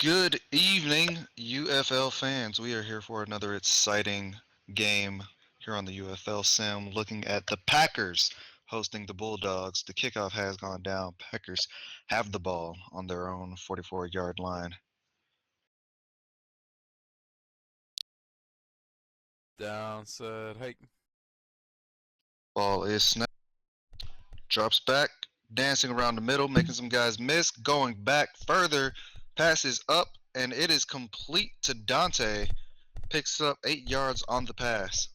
Good evening, UFL fans. We are here for another exciting game here on the UFL Sim, looking at the Packers hosting the Bulldogs. The kickoff has gone down. Packers have the ball on their own 44-yard line. Down said, hey, Ball is snapped, drops back, dancing around the middle, making some guys miss, going back further, passes up, and it is complete to Dante. Picks up 8 yards on the pass.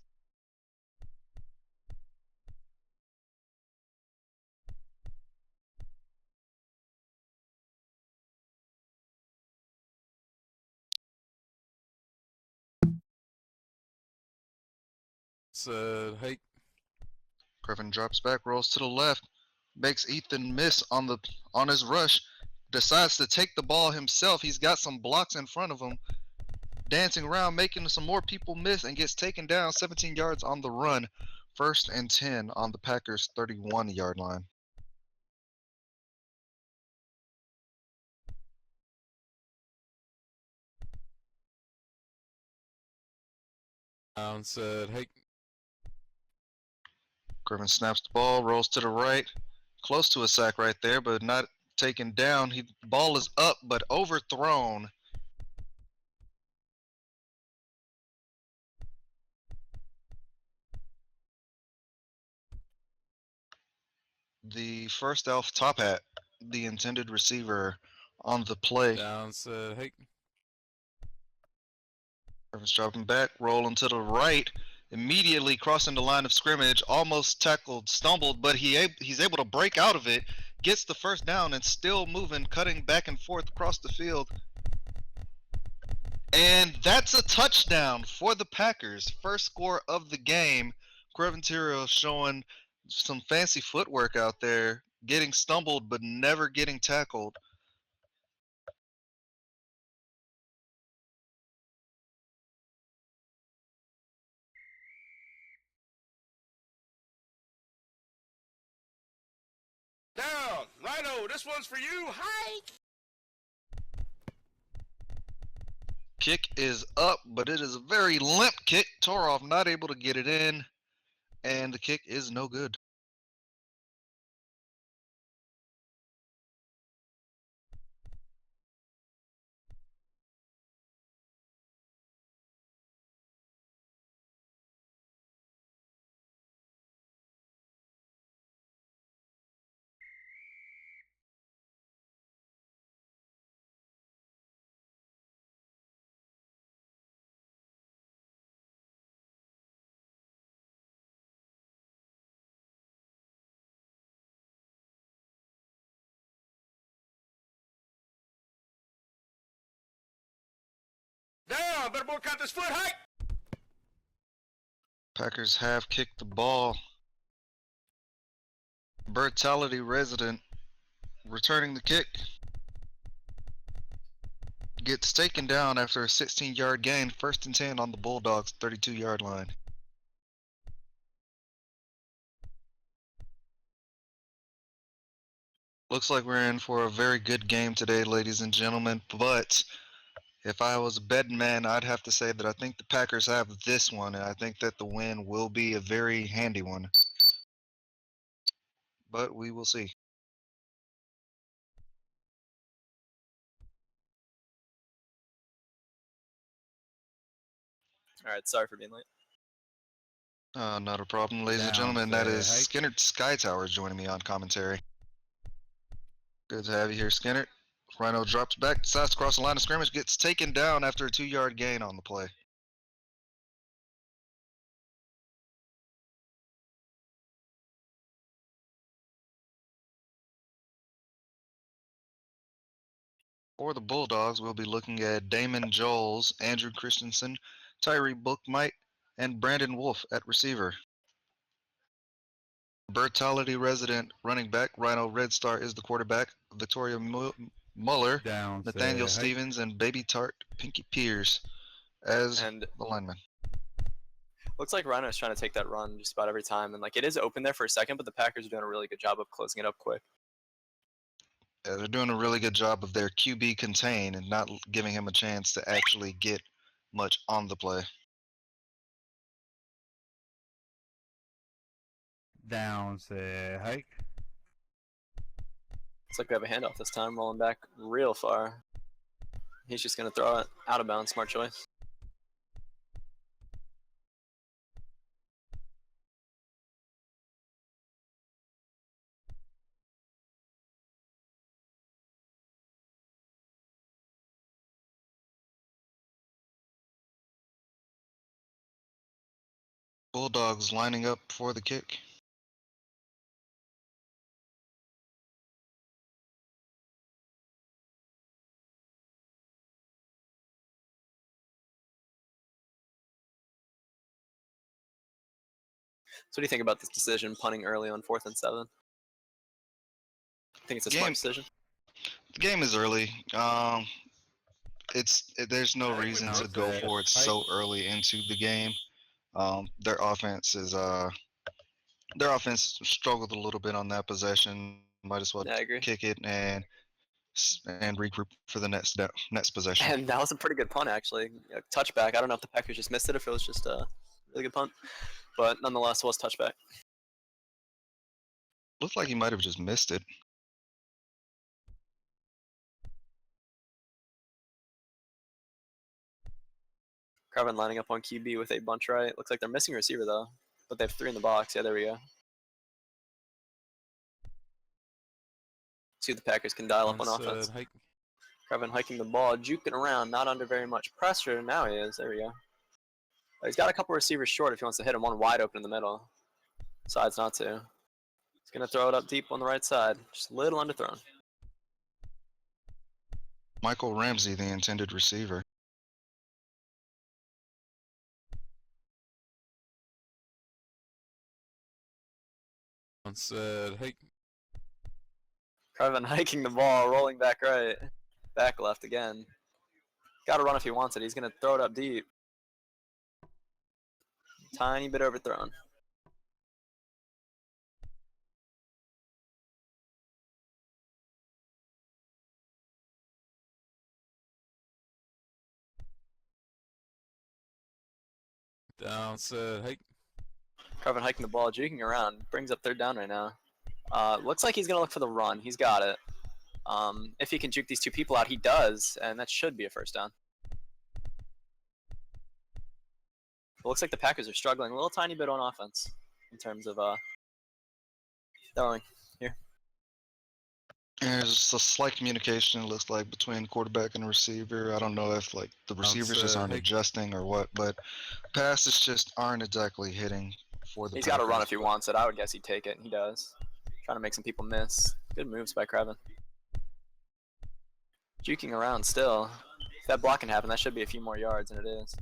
said, hey, Griffin drops back, rolls to the left, makes Ethan miss on his rush, decides to take the ball himself. He's got some blocks in front of him, dancing around, making some more people miss, and gets taken down 17 yards on the run. First and 10 on the Packers' 31-yard line. down said, hey, Griffin snaps the ball, rolls to the right, close to a sack right there, but not taken down. The ball is up, but overthrown. The first elf top hat, the intended receiver on the play. down said, hey, Griffin's dropping back, rolling to the right, immediately crossing the line of scrimmage, almost tackled, stumbled, but he's able to break out of it, gets the first down, and still moving, cutting back and forth across the field. And that's a touchdown for the Packers. First score of the game. Creventerio showing some fancy footwork out there, getting stumbled but never getting tackled. Down, Rhino, this one's for you. Hike. Kick is up, but it is a very limp kick. Torov not able to get it in, and the kick is no good. Down, better boy count this foot. Hike. Packers have kicked the ball. Brutality resident returning the kick. Gets taken down after a 16-yard gain. First and 10 on the Bulldawgs' 32-yard line. Looks like we're in for a very good game today, ladies and gentlemen, but if I was a betting man, I'd have to say that I think the Packers have this one, and I think that the win will be a very handy one. But we will see. Alright, sorry for being late. Not a problem, ladies and Down, gentlemen. That is hey. Skinner Skytower joining me on commentary. Good to have you here, Skinner. Rhino drops back, decides to cross the line of scrimmage, gets taken down after a 2-yard gain on the play. For the Bulldogs, we'll be looking at Damon Joles, Andrew Christensen, Tyree Bookmite, and Brandon Wolf at receiver. Brutality resident running back, Rhino Red Star is the quarterback, Victoria Muller, down Nathaniel said, hey, Stevens, and Baby Tart Pinky Pierce as And the linemen. looks like Rhino's trying to take that run just about every time. And like it is open there for a second, but the Packers are doing a really good job of closing it up quick. They're doing a really good job of their QB contain and not giving him a chance to actually get much on the play. Down, said hike. Looks like we have a handoff this time, rolling back real far. He's just going to throw it out of bounds. Smart choice. Bulldogs lining up for the kick. So what do you think about this decision, punting early on 4th and 7? I think it's a smart decision. The game is early. There's no reason to go for it so early into the game. Their offense struggled a little bit on that possession. Might as well Yeah, I agree. kick it and regroup for the next possession. And that was a pretty good punt, actually. A touchback. I don't know if the Packers just missed it, if it was just a really good punt. But nonetheless, it was touchback. Looked like he might have just missed it. Carvin lining up on QB with a bunch right. Looks like they're missing a receiver, though. But they have 3 in the box. Yeah, there we go. See if the Packers can dial up on offense. Hike. Carvin hiking the ball, juking around, not under very much pressure. Now he is. There we go. He's got a couple receivers short if he wants to hit him. One wide open in the middle. Decides not to. He's going to throw it up deep on the right side. Just a little underthrown. Michael Ramsey, the intended receiver. Said hike. Carvin hiking the ball, rolling back right. Back left again. Got to run if he wants it. He's going to throw it up deep. Tiny bit overthrown. Down, said hike. Carvin hiking the ball, juking around. Brings up 3rd down right now. Looks like he's going to look for the run. He's got it. If he can juke these 2 people out, he does. And that should be a 1st down. It looks like the Packers are struggling a little tiny bit on offense in terms of throwing here. There's a slight communication, it looks like, between quarterback and receiver. I don't know if like the receivers just aren't adjusting or what, but passes just aren't exactly hitting for the He's got to run Packers. if he wants it. I would guess he'd take it, and he does. Trying to make some people miss. Good moves by Krevin. Juking around still. If that block can happen, that should be a few more yards, and it is.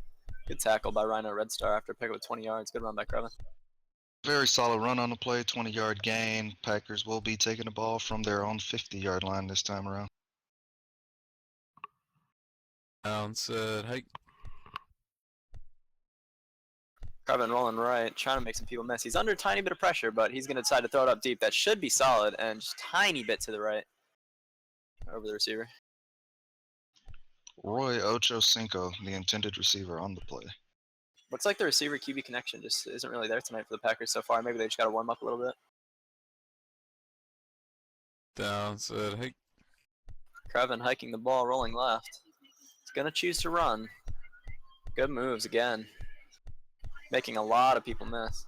Good tackle by Rhino Red Star after a pick up with 20 yards. Good run by Krevin. Very solid run on the play, 20-yard gain. Packers will be taking the ball from their own 50-yard line this time around. Down, said hike. Krevin rolling right, trying to make some people miss. He's under a tiny bit of pressure, but he's going to decide to throw it up deep. That should be solid, and just tiny bit to the right. Over the receiver. Roy Ocho Cinco, the intended receiver, on the play. Looks like the receiver QB connection just isn't really there tonight for the Packers so far. Maybe they just got to warm up a little bit. Down, said hike. Krevin hiking the ball, rolling left. He's going to choose to run. Good moves again. Making a lot of people miss.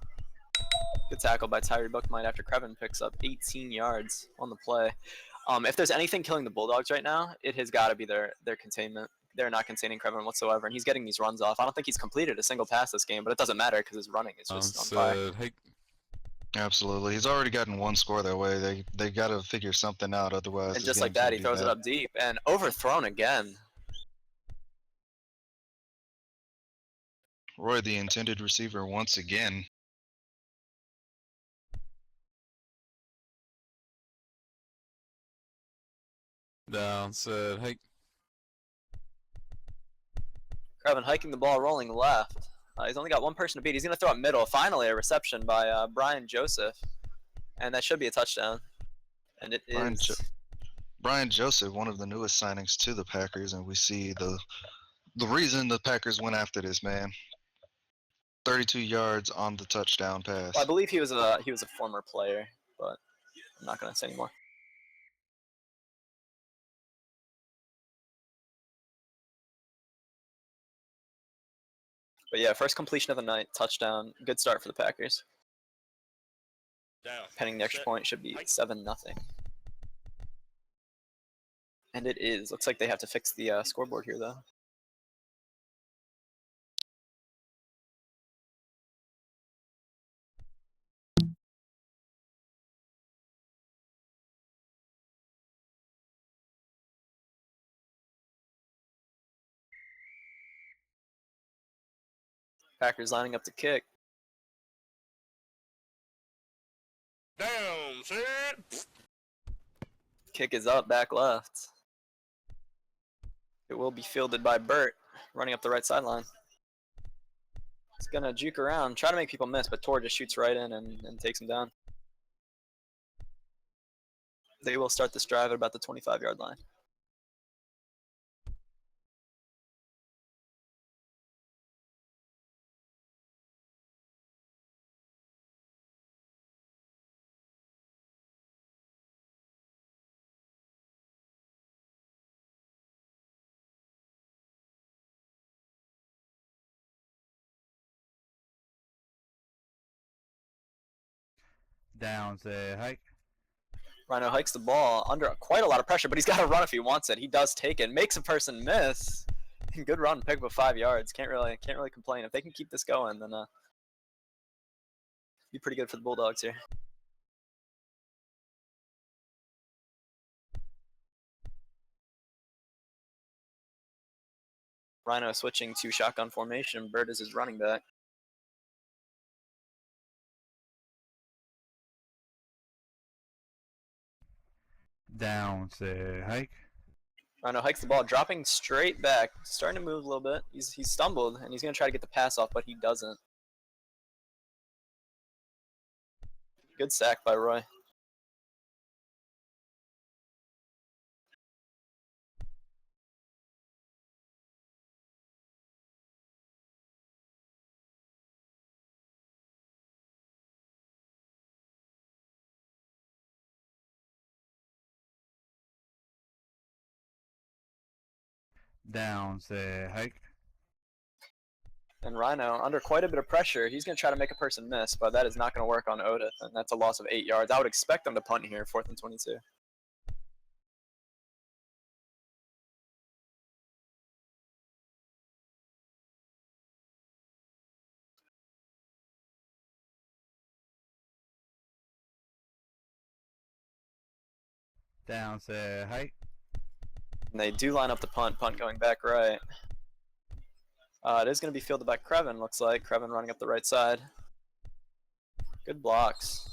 Good tackle by Tyree Bookmight after Krevin picks up 18 yards on the play. If there's anything killing the Bulldogs right now, it has got to be their containment. They're not containing Krevin whatsoever, and he's getting these runs off. I don't think he's completed a single pass this game, but it doesn't matter because his running is just on fire. Said hike. Absolutely. He's already gotten 1 score that way. They got to figure something out, otherwise. And this just like game's that, gonna he be throws it bad. up deep and overthrown again. Roy, the intended receiver, once again. Down, said hike. Krevin hiking the ball, rolling left. He's only got 1 person to beat. He's going to throw it middle. Finally, a reception by Brian Joseph. And that should be a touchdown. And it Brian is. Brian Joseph, one of the newest signings to the Packers, and we see the reason the Packers went after this man. 32 yards on the touchdown pass. Well, I believe he was a former player, but I'm not gonna say anymore. But yeah, first completion of the night, touchdown. Good start for the Packers. Down. Pending the extra Set. point should be Hike. 7-0. And it is. Looks like they have to fix the scoreboard here, though. Packers lining up to kick. Down. Set. Kick is up, back left. It will be fielded by Burt, running up the right sideline. He's gonna juke around, try to make people miss, but Tor just shoots right in and takes him down. They will start this drive at about the 25-yard line. Down, say hike. Rhino hikes the ball under quite a lot of pressure, but he's got to run if he wants it. He does take it, makes a person miss. Good run, pick up of 5 yards. Can't really complain. If they can keep this going, then be pretty good for the Bulldogs here. Rhino switching to shotgun formation. Bird is his running back. Down, say hike. Rhino hikes the ball, dropping straight back, starting to move a little bit. He's stumbled, and he's going to try to get the pass off, but he doesn't. Good sack by Roy. Down, say hike. And Rhino, under quite a bit of pressure, he's going to try to make a person miss, but that is not going to work on Odith, and that's a loss of 8 yards. I would expect them to punt here, 4th and 22. Down, say hike. And they do line up the punt going back right. It is going to be fielded by Crevin, looks like. Crevin running up the right side. Good blocks.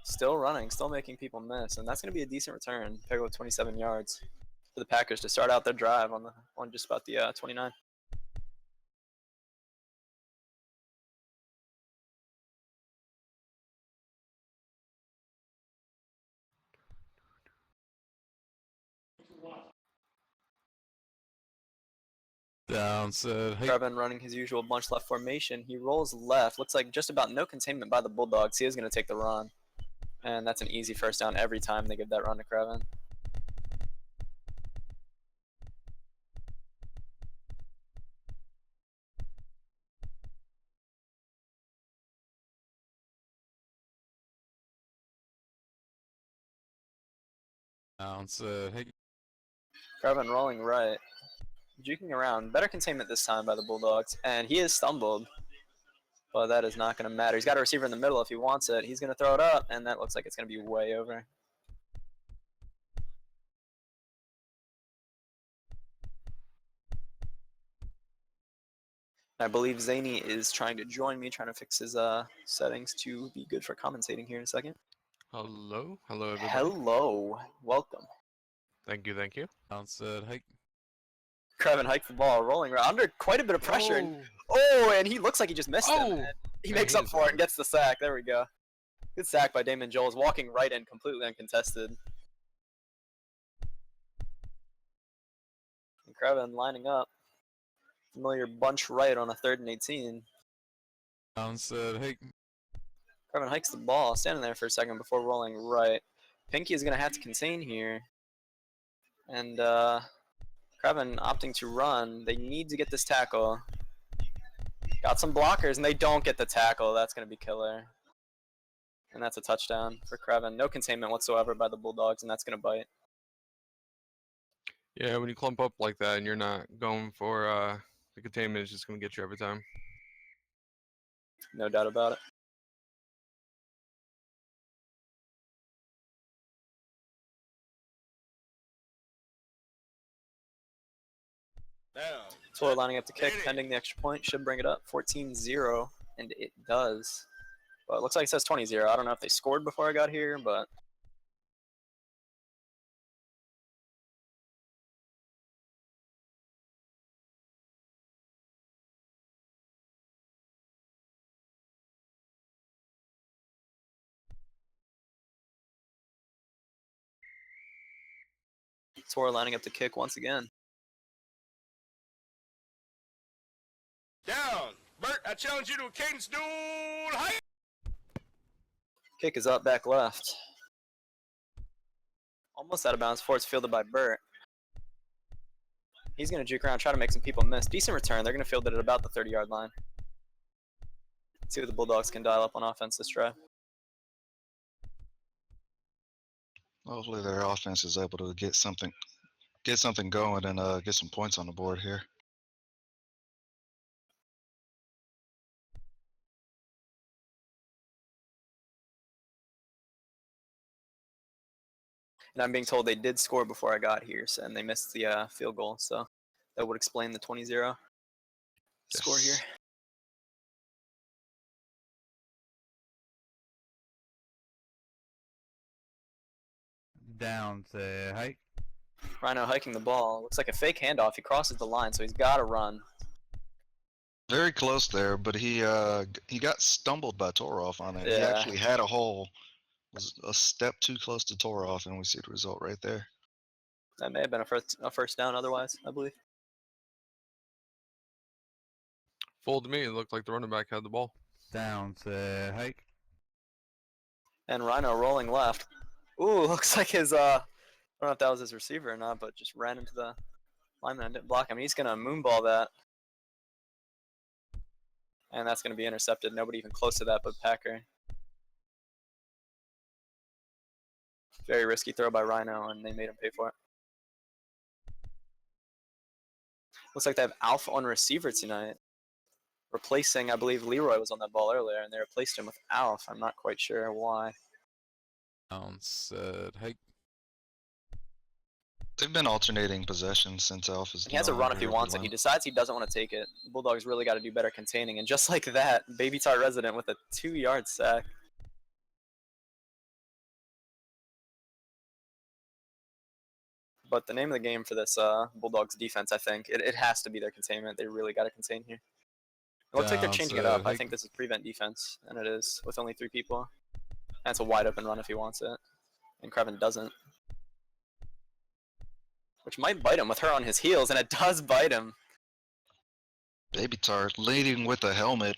Still running, still making people miss, and that's going to be a decent return. Pick up 27 yards for the Packers to start out their drive on just about the 29. Down, said hike. Crevin running his usual bunch left formation. He rolls left. Looks like just about no containment by the Bulldogs. He is going to take the run. And that's an easy first down every time they give that run to Crevin. Down, said hike. Crevin rolling right. Juking around. Better containment this time by the Bulldogs. And he is stumbled. But that is not going to matter. He's got a receiver in the middle if he wants it. He's going to throw it up, and that looks like it's going to be way over. I believe Zany is trying to join me, trying to fix his settings to be good for commentating here in a second. Hello, hello everybody. Hello. Welcome. Thank you, thank you. Down, said hike. Crevin hikes the ball, rolling around under quite a bit of pressure. And he looks like he just missed him. Oh! And he Man, makes he up is for it and hard. gets the sack. There we go. Good sack by Damon Jones, walking right in, completely uncontested. And Krevin lining up. Familiar bunch right on a 3rd and 18. Downside hike. Krevin hikes the ball, standing there for a second before rolling right. Pinky is going to have to contain here. And Krevin opting to run. They need to get this tackle. Got some blockers, and they don't get the tackle. That's going to be killer. And that's a touchdown for Krevin. No containment whatsoever by the Bulldogs, and that's going to bite. Yeah, when you clump up like that and you're not going for the containment, it's just going to get you every time. No doubt about it. Down. So we're lining up the kick, pending the extra point. Should bring it up 14-0, and it does. But it looks like it says 20-0. I don't know if they scored before I got here, but so we're lining up the kick once again. Down. Bert, I challenge you to a cadence duel. Hike. Kick is up, back left. Almost out of bounds before it's fielded by Burt. He's going to juke around, try to make some people miss. Decent return. They're going to field it at about the 30-yard line. Let's see what the Bulldogs can dial up on offense this drive. Hopefully their offense is able to get something going and get some points on the board here. And I'm being told they did score before I got here, so, and they missed the field goal, so that would explain the 20-0 score here. Yes. Down to hike. Rhino hiking the ball. Looks like a fake handoff. He crosses the line, so he's got to run. Very close there, but he got stumbled by Toroff on it. He Yeah. actually had a hole. Was a step too close to Toroff, and we see the result right there. That may have been a first down otherwise, I believe. Full to me, it looked like the running back had the ball. Down to hike. And Rhino rolling left. Ooh, looks like his, I don't know if that was his receiver or not, but just ran into the lineman and didn't block him. He's going to moonball that. And that's going to be intercepted. Nobody even close to that but Packer. Very risky throw by Rhino, and they made him pay for it. Looks like they have Alf on receiver tonight. Replacing, I believe Leroy was on that ball earlier, and they replaced him with Alf. I'm not quite sure why. Downside hike. They've been alternating possessions since Alpha's. He has a run if he wants it. He decides he doesn't want to take it. The Bulldogs really got to do better containing, and just like that, Baby Tar resident with a 2-yard sack. But the name of the game for this Bulldogs defense, I think, it has to be their containment. They really got to contain here. It looks like they're changing it up. I think this is prevent defense, and it is with only 3 people. That's a wide open run if he wants it, and Krevin doesn't. Which might bite him with her on his heels, and it does bite him. Baby Tart leading with a helmet.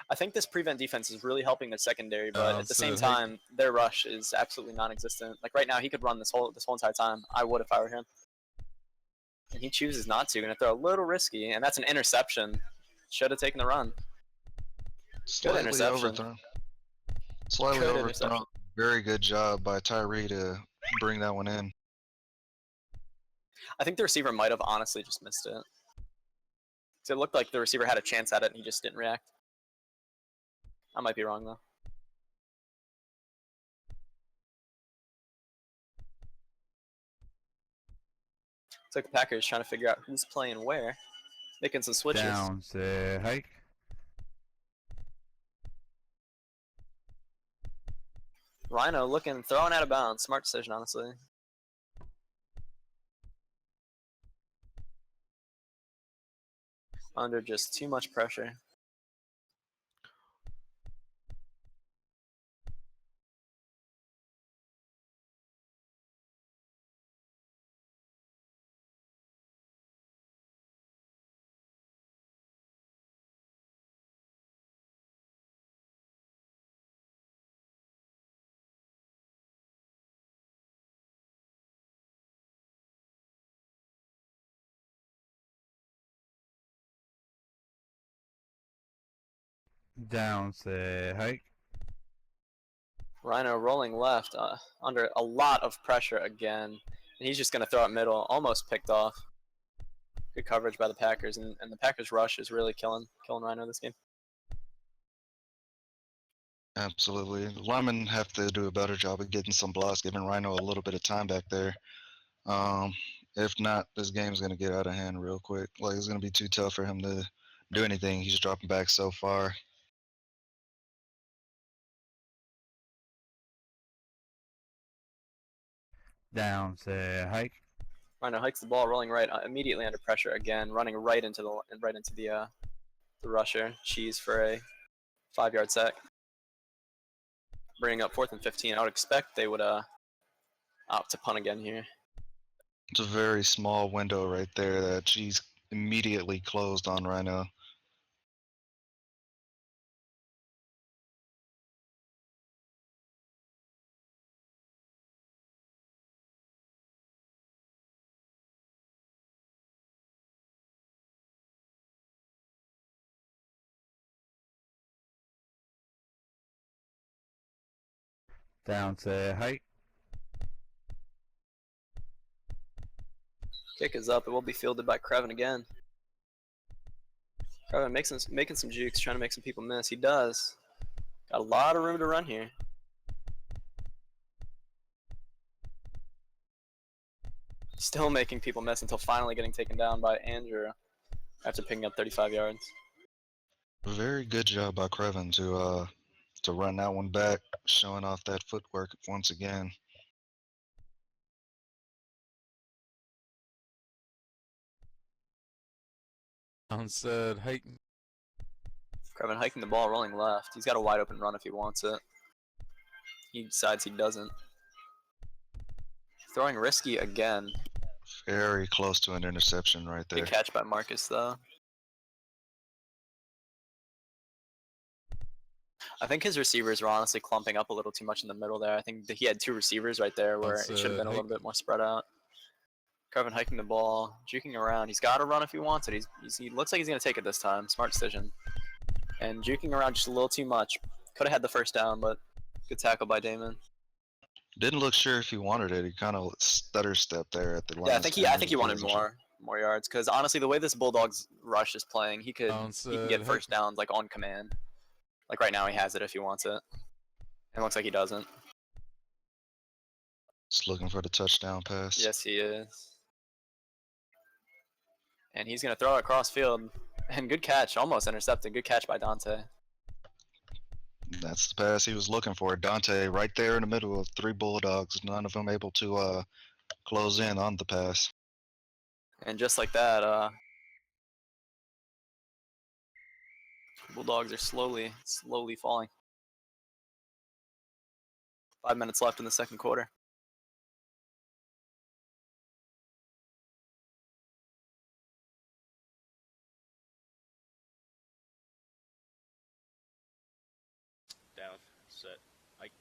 I think this prevent defense is really helping their secondary, but at the same time, their rush is absolutely non-existent. Like right now, he could run this whole entire time. I would if I were him. And he chooses not to, and if they're a little risky, and that's an interception. Should have taken the run. Slightly interception. overthrown. Slightly Good overthrown. interception. Very good job by Tyree to bring that one in. I think the receiver might have honestly just missed it. So it looked like the receiver had a chance at it, and he just didn't react. I might be wrong, though. Looks like the Packers trying to figure out who's playing where. Making some switches. Down to hike. Rhino looking, throwing out of bounds. Smart decision, honestly. under just too much pressure. Down, say hike. Rhino rolling left under a lot of pressure again. And he's just going to throw it middle, almost picked off. Good coverage by the Packers, and the Packers rush is really killing Rhino this game. Absolutely. The linemen have to do a better job of getting some blocks, giving Rhino a little bit of time back there. If not, this game's going to get out of hand real quick. Like, it's going to be too tough for him to do anything. He's dropping back so far. Down, say hike. Rhino hikes the ball, rolling right, immediately under pressure again, running right into the rusher. Cheese for a 5-yard sack. Bringing up 4th and 15. I would expect they would opt to punt again here. It's a very small window right there that she's immediately closed on Rhino. Down, say hike. Kick is up. It will be fielded by Crevin again. Crevin making some jukes, trying to make some people miss. He does. Got a lot of room to run here. Still making people miss until finally getting taken down by Andrew after picking up 35 yards. Very good job by Crevin to run that one back, showing off that footwork once again. Down said hike. Crevin hiking the ball, rolling left. He's got a wide open run if he wants it. He decides he doesn't. Throwing risky again. Very close to an interception right there. Good catch by Marcus though. I think his receivers were honestly clumping up a little too much in the middle there. I think that he had 2 receivers right there where it should have been a little bit more spread out. Crevin hiking the ball, juking around. He's got to run if he wants it. He looks like he's going to take it this time. Smart decision. And juking around just a little too much. Could have had the first down, but good tackle by Damon. Didn't look sure if he wanted it. He kind of stutter stepped there at the line. Yeah, I think he wanted more yards because honestly, the way this Bulldogs rush is playing, he can get first downs like on command. Like right now, he has it if he wants it. It looks like he doesn't. Just looking for the touchdown pass. Yes, he is. And he's going to throw it across field. And good catch, almost intercepted. Good catch by Dante. That's the pass he was looking for. Dante right there in the middle of 3 Bulldogs. None of them able to close in on the pass. And just like that, Bulldogs are slowly falling. 5 minutes left in the second quarter. Down, set, hike.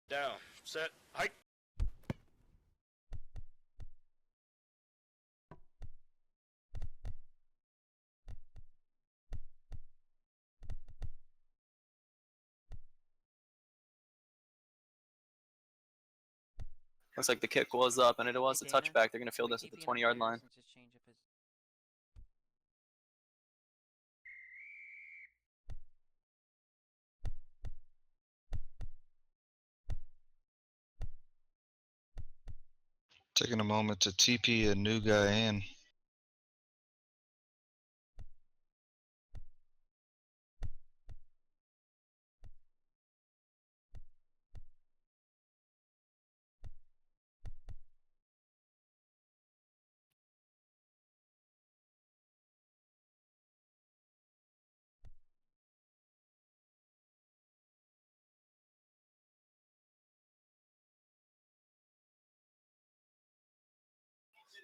Down, set, hike. Looks like the kick was up, and it was a touchback. They're going to field this at the 20-yard line. Taking a moment to TP a new guy in.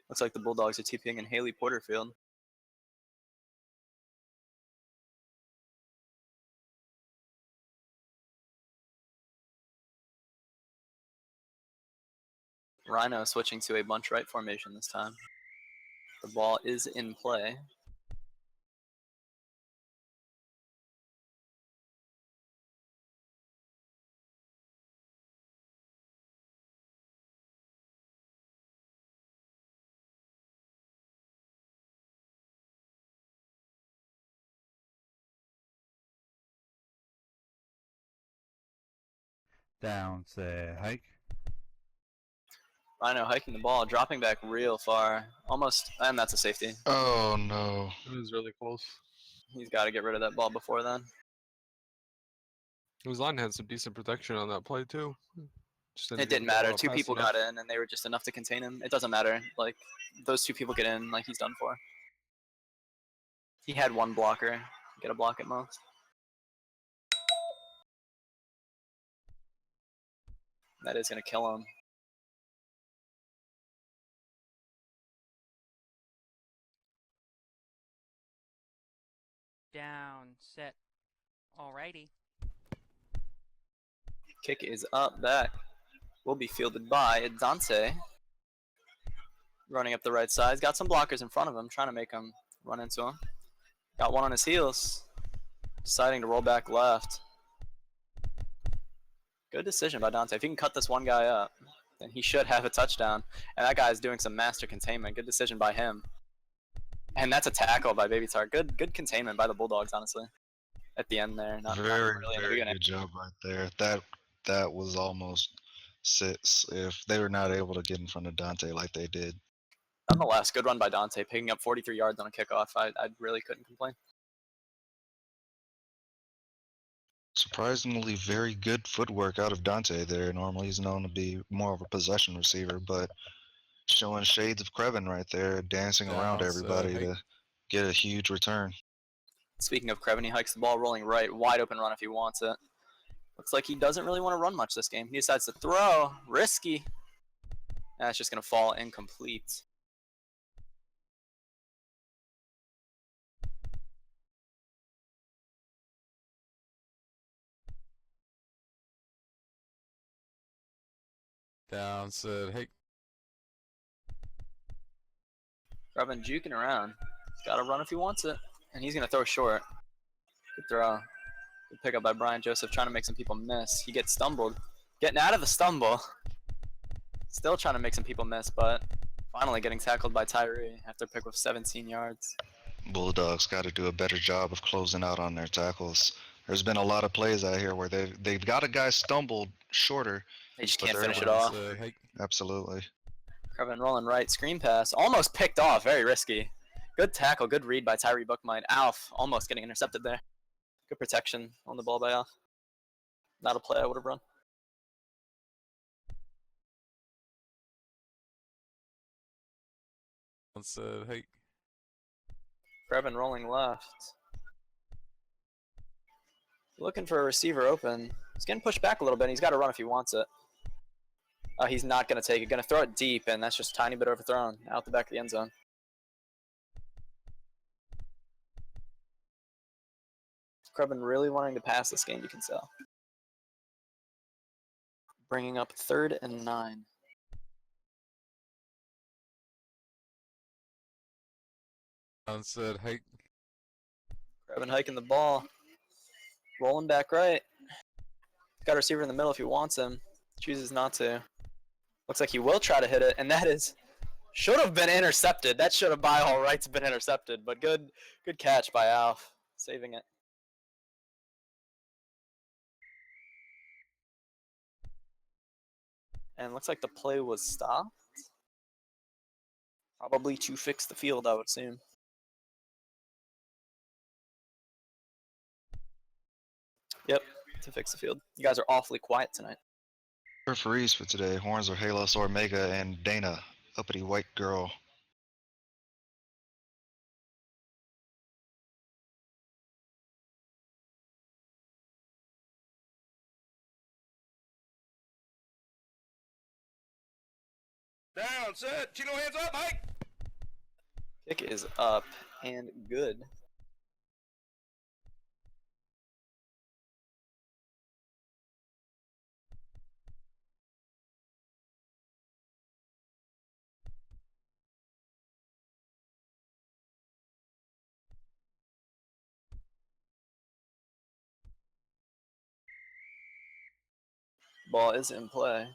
Looks like the Bulldogs are TPing in Haley Porterfield. Rhino switching to a bunch right formation this time. The ball is in play. Down, say hike. Rhino hiking the ball, dropping back real far. Almost, and that's a safety. Oh no. It was really close. He's got to get rid of that ball before then. His line had some decent protection on that play too. Just It get didn't the ball matter. out Two fast people enough. got in, and they were just enough to contain him. It doesn't matter. Like, those two people get in, like, he's done for. He had one blocker. Get a block at most. That is going to kill him. Down, set. Alrighty. Kick is up, back. Will be fielded by Dante. Running up the right side. He's got some blockers in front of him, trying to make him run into him. Got one on his heels. Deciding to roll back left. Good decision by Dante. If he can cut this one guy up, then he should have a touchdown. And that guy's doing some master containment. Good decision by him. And that's a tackle by Baby Tar. Good containment by the Bulldogs, honestly. At the end there. Not Very, really in the very beginning. good job right there. That was almost 6 if they were not able to get in front of Dante like they did. Nonetheless, good run by Dante, picking up 43 yards on a kickoff. I really couldn't complain. Surprisingly very good footwork out of Dante there. Normally he's known to be more of a possession receiver, but showing shades of Krevin right there, dancing around Down, everybody set, to get a huge return. Speaking of Krevin, he hikes the ball rolling right. Wide open run if he wants it. Looks like he doesn't really want to run much this game. He decides to throw. Risky. That's just going to fall incomplete. down, set, hike. Krevin juking around. He's got to run if he wants it. And he's going to throw short. Good throw. Good pickup by Brian Joseph, trying to make some people miss. He gets stumbled. Getting out of the stumble. Still trying to make some people miss, but finally getting tackled by Tyree after a pick with 17 yards. Bulldogs got to do a better job of closing out on their tackles. There's been a lot of plays out here where they've got a guy stumbled shorter. They just But can't they're finish it able to off. Set, hike. Absolutely. Krevin rolling right, screen pass. Almost picked off, very risky. Good tackle, good read by Tyree Bookmine. Alf almost getting intercepted there. Good protection on the ball by Alf. Not a play I would have run. Down, set, hike. Krevin rolling left. Looking for a receiver open. He's getting pushed back a little bit. He's got to run if he wants it. He's not going to take it. Going to throw it deep, and that's just a tiny bit overthrown out the back of the end zone. Krevin really wanting to pass this game, you can tell. Bringing up 3rd and 9. Down, set, hike. Krevin hiking the ball. Rolling back right. Got a receiver in the middle if he wants him. Chooses not to. Looks like he will try to hit it, and that is should have been intercepted. That should have by all rights been intercepted, but good catch by Alf, saving it. And looks like the play was stopped. Probably to fix the field, I would assume. Yep, to fix the field. You guys are awfully quiet tonight. Referees for today: Horns or Halos or Omega, and Dana, uppity white girl. Down, set. Chino, hands up, hike. Kick is up and good. Ball is in play.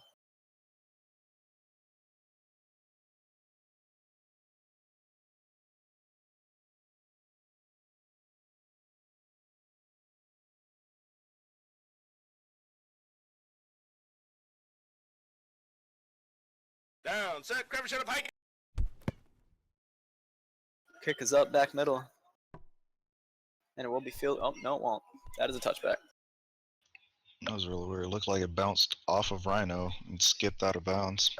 Down, set. Crabber shut up, hike. Kick is up, back middle. And it will be field. Oh, no, it won't. That is a touchback. That was really weird. It looked like it bounced off of Rhino and skipped out of bounds.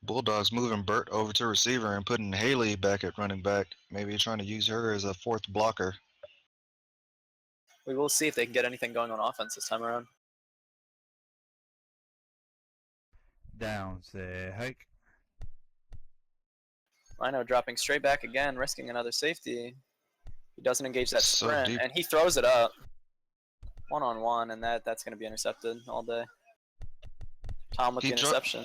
Bulldogs moving Burt over to receiver and putting Haley back at running back. Maybe trying to use her as a fourth blocker. We will see if they can get anything going on offense this time around. Downs, hike. Rhino dropping straight back again, risking another safety. He doesn't engage that So sprint, deep. and he throws it up. One-on-one, and that's going to be intercepted all day. Tom with He the dro- interception.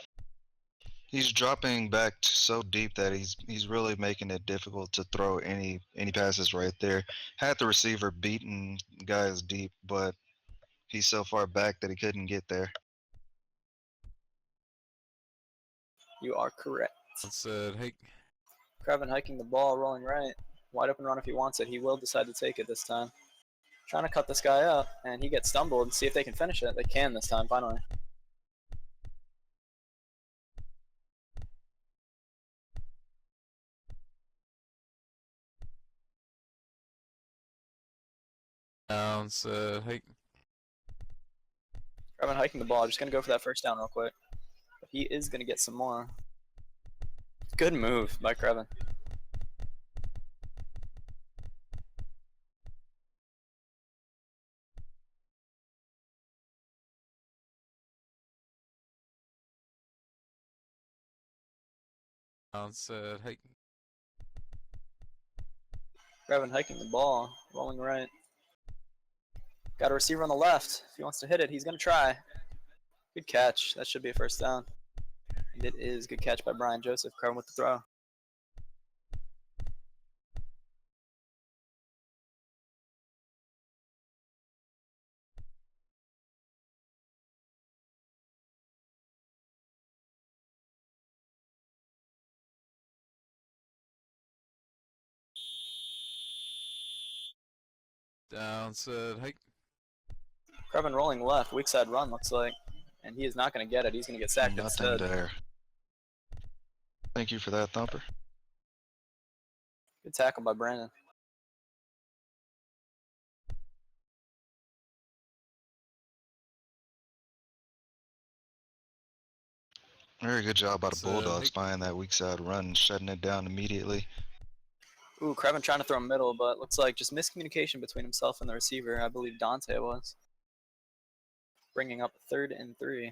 He's dropping back so deep that he's really making it difficult to throw any passes right there. Had the receiver beaten guys deep, but he's so far back that he couldn't get there. You are correct. Said hike. Krevin hiking the ball, rolling right. Wide open run if he wants it. He will decide to take it this time. Trying to cut this guy up, and he gets stumbled and see if they can finish it. They can this time, finally. Down, said hike. Krevin hiking the ball. Just going to go for that first down real quick. But he is going to get some more. Good move by Krevin. Down, said hike. Krevin hiking the ball, rolling right. Got a receiver on the left. If he wants to hit it, he's going to try. Good catch. That should be a first down. And it is. Good catch by Brian Joseph. Krevin with the throw. Down, said hike. Krevin rolling left. Weak side run, looks like. And he is not going to get it. He's going to get sacked Nothing instead. there. Thank you for that, Thumper. Good tackle by Brandon. Very good job by the Said Bulldogs hike. buying that weak side run and shutting it down immediately. Ooh, Krevin trying to throw middle, but looks like just miscommunication between himself and the receiver. I believe Dante was. Bringing up 3rd and 3.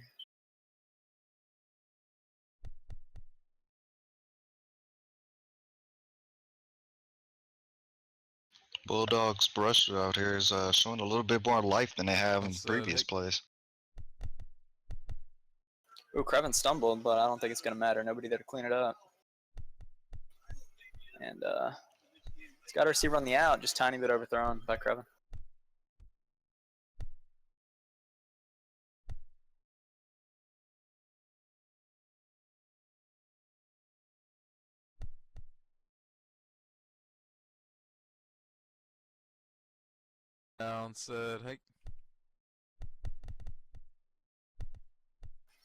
Bulldogs brush out here is showing a little bit more life than they have in Said previous hike. plays. Ooh, Krevin stumbled, but I don't think it's going to matter. Nobody there to clean it up. And he's got a receiver on the out, just tiny bit overthrown by Krevin. Down, said hike.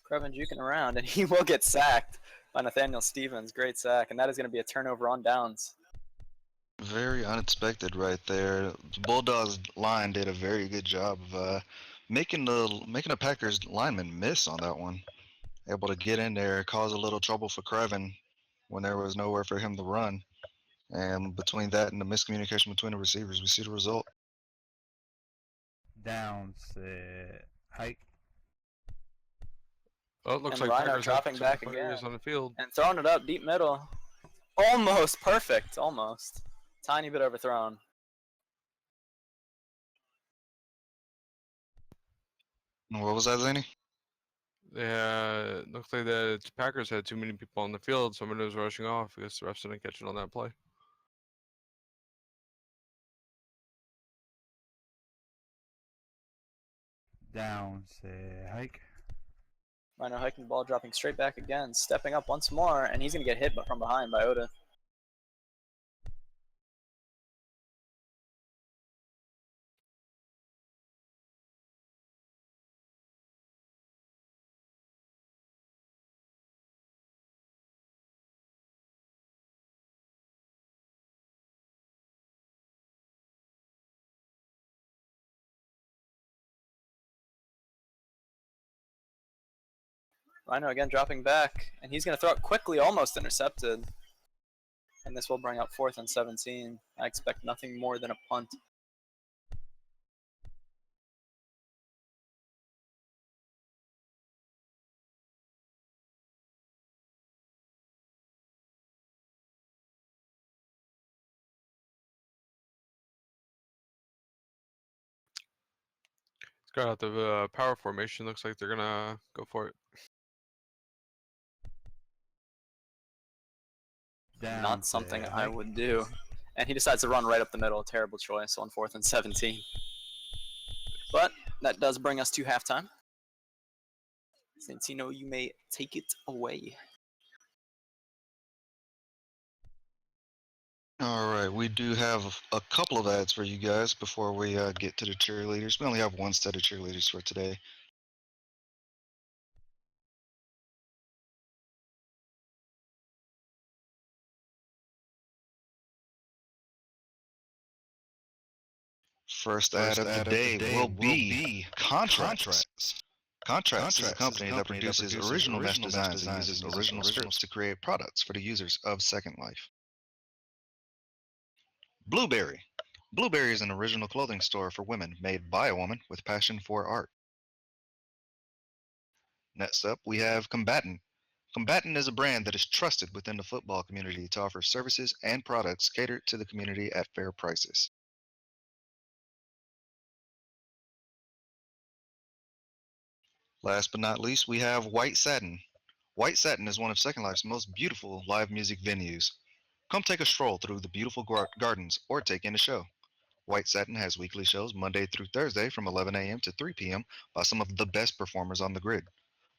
Crevin juking around, and he will get sacked by Nathaniel Stevens. Great sack, and that is going to be a turnover on downs. Very unexpected right there. The Bulldogs line did a very good job of making the Packers lineman miss on that one. Able to get in there, cause a little trouble for Crevin when there was nowhere for him to run. And between that and the miscommunication between the receivers, we see the result. Down, hike. Well, it looks And like Rhino Packers have dropping two back players again. on the field. And throwing it up deep middle. Almost perfect, almost. Tiny bit overthrown. What was that, Zany? Yeah, looks like the Packers had too many people on the field. Somebody was rushing off. I guess the refs didn't catch it on that play. Down, hike. Rhino hiking the ball, dropping straight back again, stepping up once more, and he's going to get hit from behind by Oda. Rhino again dropping back, and he's going to throw it quickly, almost intercepted. And this will bring up 4th and 17. I expect nothing more than a punt. It's got out the power formation. Looks like they're gonna go for it. Down, Not something I hike. would do. And he decides to run right up the middle. Terrible choice on 4th and 17. But that does bring us to halftime. Santino, you may take it away. All right, we do have a couple of ads for you guys before we get to the cheerleaders. We only have one set of cheerleaders for today. First ad of the day will be Contracts. Contracts is a company that produces original mesh designs and uses original scripts to create products for the users of Second Life. Blueberry. Blueberry is an original clothing store for women made by a woman with passion for art. Next up, we have Combatant. Combatant is a brand that is trusted within the football community to offer services and products catered to the community at fair prices. Last but not least, we have White Satin. White Satin is one of Second Life's most beautiful live music venues. Come take a stroll through the beautiful gardens or take in a show. White Satin has weekly shows Monday through Thursday from 11 a.m. to 3 p.m. by some of the best performers on the grid.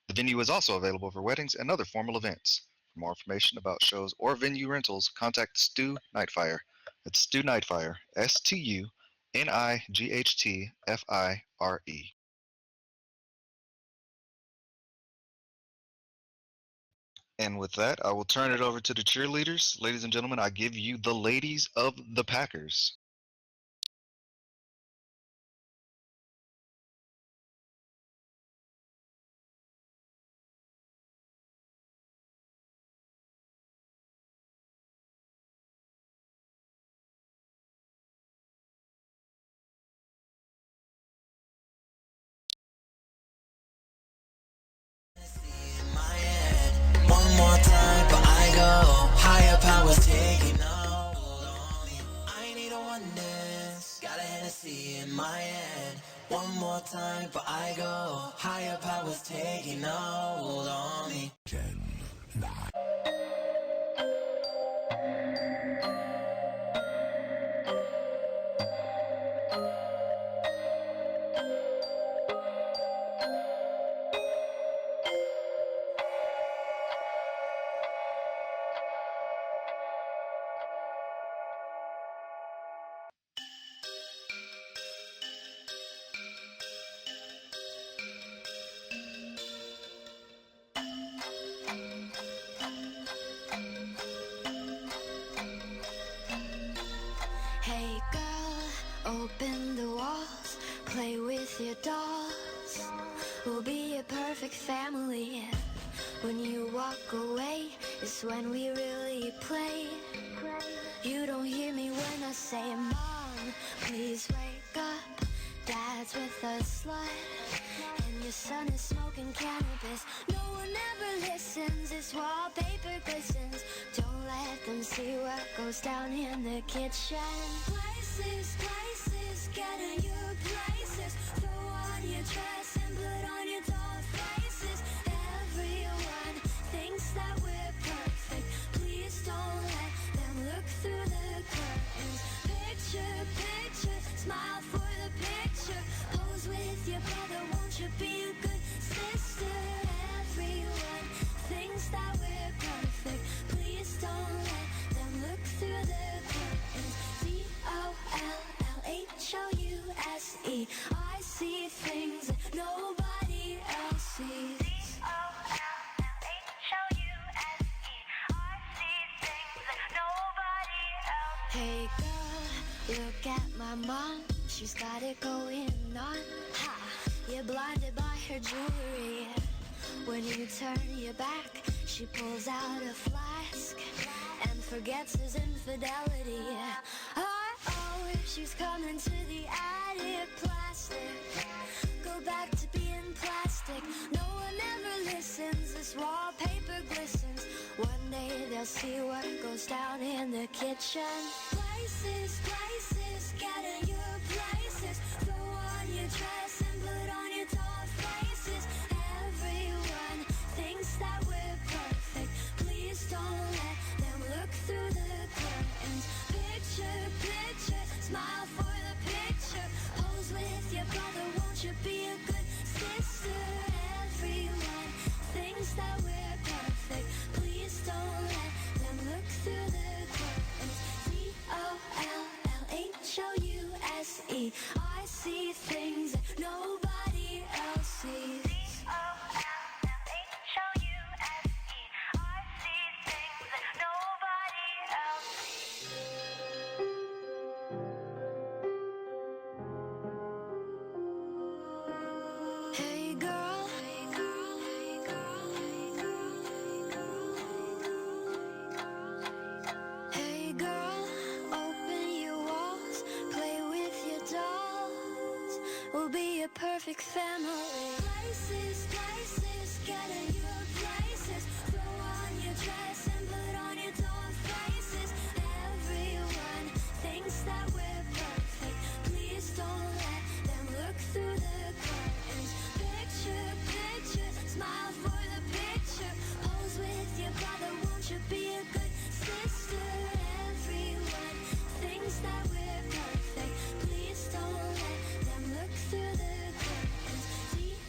The venue is also available for weddings and other formal events. For more information about shows or venue rentals, contact Stu Nightfire. That's Stu Nightfire, STUNIGHTFIRE. And with that, I will turn it over to the cheerleaders. Ladies and gentlemen, I give you the ladies of the Packers. One more time, but I go. Higher powers taking hold on me. I need a oneness. Got a Hennessy in my hand. One more time, but I go. Higher powers taking hold on me. 10, 9. family. When you walk away is when we really play. You don't hear me when I say, Mom, please wake up. Dad's with a slut, and your son is smoking cannabis. No one ever listens, his wallpaper glistens. Don't let them see what goes down in the kitchen. Places, places, get in your places. Throw on your dress and put on your doll faces. Everyone thinks that we're perfect. Please don't let them look through the curtains. Picture, picture, smile for the picture. Pose with your brother, won't you be a good sister? Everyone thinks that we're perfect. Please don't let them look through the curtains. Dollhouse. I see things that nobody else sees. Hey girl, look at my mom, she's got it going on. Ha! You're blinded by her jewelry. When you turn your back, she pulls out a flask and forgets his infidelity. Oh, she's coming to the attic. Plastic, go back to being plastic. No one ever listens, this wallpaper glistens. One day they'll see what goes down in the kitchen. Places, places, get in your places. Throw on your dress and put on your doll faces. Everyone thinks that we're perfect. Please don't let them look through the curtains. Picture, picture, smile for the picture. Pose with your brother, won't you be a good sister? Everyone thinks that we're perfect. Please don't let them look through the curtains. Dollhouse. I see things that nobody else sees. Hey girl, hey girl, hey girl, hey girl, hey girl, open your walls, play with your dolls. We'll be a perfect family. Places, places, get in your places. Throw on your dress and put on your doll faces. Everyone thinks that we're perfect. Please don't let them look through the curtains. Picture, picture, smile for the picture. Pose with your brother, won't you be a good sister? Everyone thinks that we're perfect. Please don't let them look through the curtains.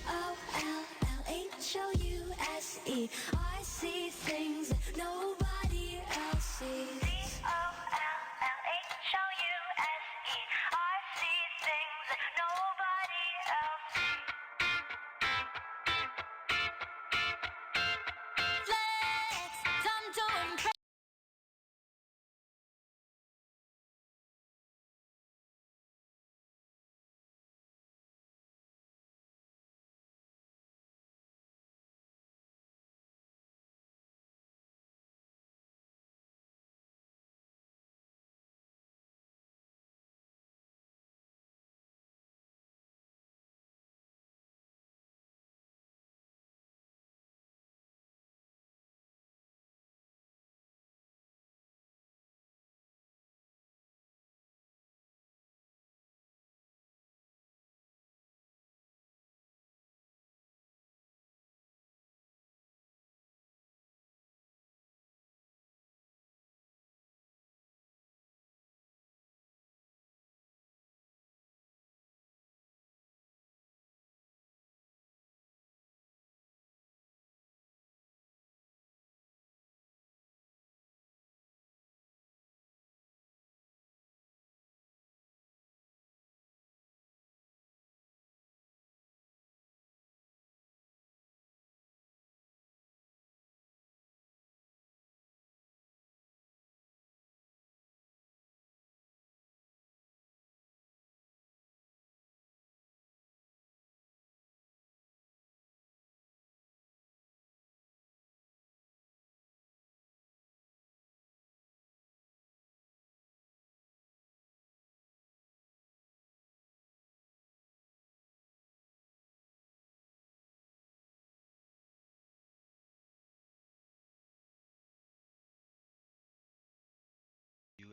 Dollhouse. I see things that nobody else sees.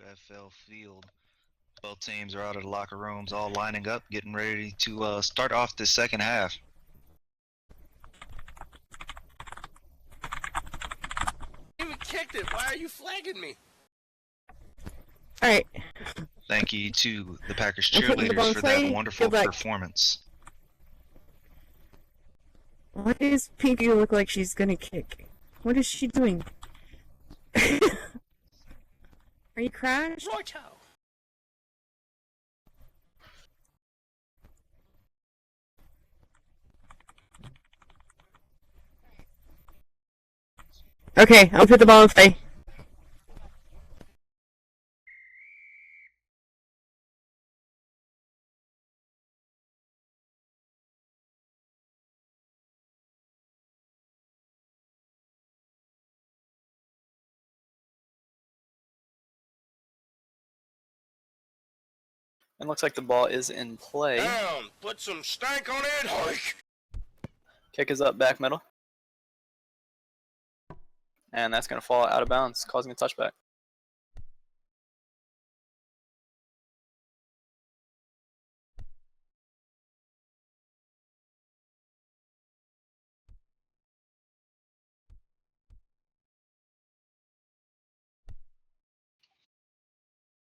FL Field. Both teams are out of the locker rooms, all lining up, getting ready to start off the second half. You even kicked it. Why are you flagging me? Alright. Thank you to the Packers I'm putting the ball cheerleaders in for play. that wonderful Good luck. performance. Why does Pinky look like she's gonna kick? What is she doing? Are you crashed? Righto. Okay, I'll put the ball in play. And looks like the ball is in play. Down. Put some stank on it. Hike. Kick is up, back middle. And that's going to fall out of bounds, causing a touchback.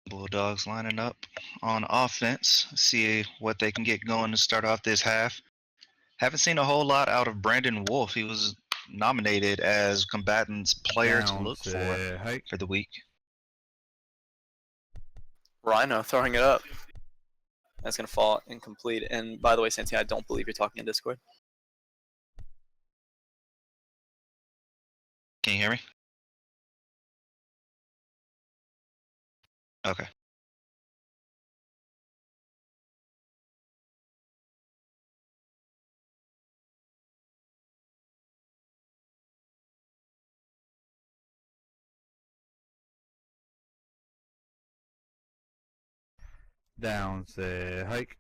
Bulldogs lining up on offense, see what they can get going to start off this half. Haven't seen a whole lot out of Brandon Wolf. He was nominated as combatant's player to look for the week. Rhino throwing it up. That's going to fall incomplete. And by the way, Santi, I don't believe you're talking in Discord. Can you hear me? Okay. Downs, hike.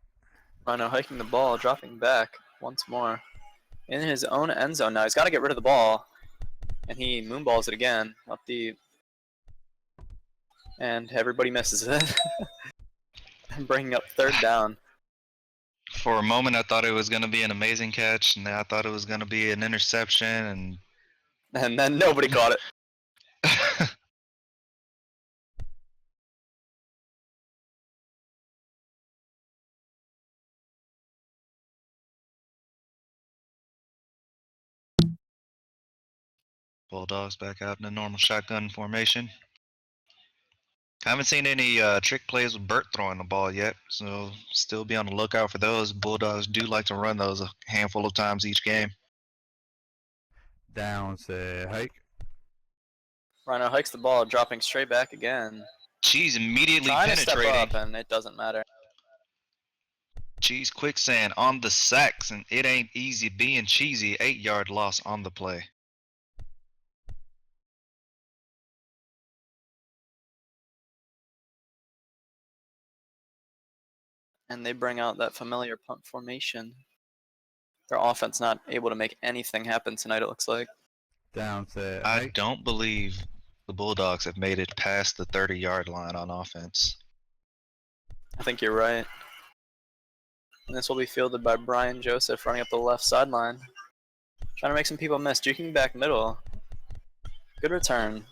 Rhino hiking the ball, dropping back once more. In his own end zone now. He's got to get rid of the ball. And he moonballs it again up the... And everybody misses it. Bringing up third down. For a moment, I thought it was going to be an amazing catch, and then I thought it was going to be an interception, And then nobody caught it. and Bulldogs back out in the normal shotgun formation. Haven't seen any trick plays with Burt throwing the ball yet, so still be on the lookout for those. Bulldogs do like to run those a handful of times each game. Downs, hike. Rhino hikes the ball, dropping straight back again. Cheese immediately Trying to step penetrating. up, and it doesn't matter. Cheese quicksand on the sacks, and it ain't easy being cheesy. 8-yard loss on the play. And they bring out that familiar punt formation. Their offense not able to make anything happen tonight, it looks like. Downs, I hike. don't believe the Bulldogs have made it past the 30-yard line on offense. I think you're right. And this will be fielded by Brian Joseph running up the left sideline. Trying to make some people miss. Juking back middle. Good return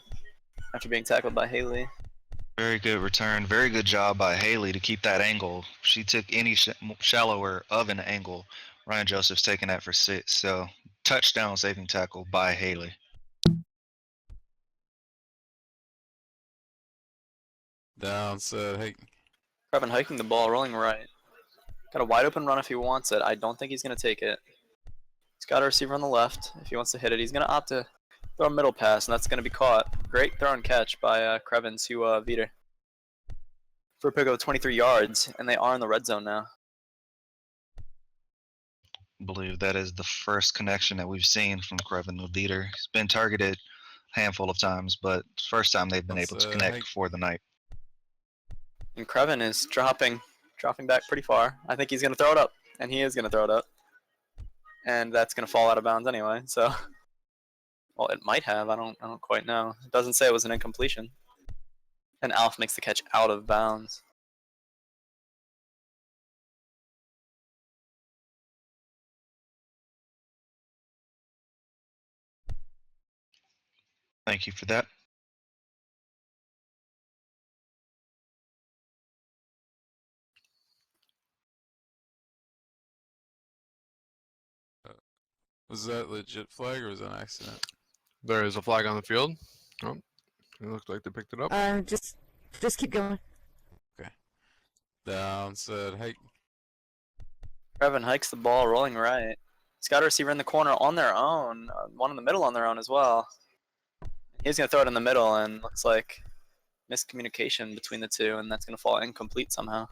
after being tackled by Haley. Very good return. Very good job by Haley to keep that angle. She took any shallower of an angle. Ryan Joseph's taking that for 6. So touchdown saving tackle by Haley. Downs, hike. Krevin hiking the ball, rolling right. Got a wide open run if he wants it. I don't think he's going to take it. He's got a receiver on the left. If he wants to hit it, he's going to opt to throw a middle pass, and that's going to be caught. Great throw and catch by Krevin to Viter. For a pick of 23 yards, and they are in the red zone now. I believe that is the first connection that we've seen from Krevin Dieter. He's been targeted a handful of times, but it's the first time they've been able to connect hike. for the night. And Krevin is dropping back pretty far. I think he's going to throw it up, and he is going to throw it up. And that's going to fall out of bounds anyway, so... Well, it might have. I don't quite know. It doesn't say it was an incompletion. And Alf makes the catch out of bounds. Thank you for that. Was that legit flag or was that an accident? There is a flag on the field. Oh, it looked like they picked it up. Just keep going. Down, said hike. Krevin hikes the ball, rolling right. He's got a receiver in the corner on their own. One in the middle on their own as well. He's going to throw it in the middle, and looks like miscommunication between the two, and that's going to fall incomplete somehow.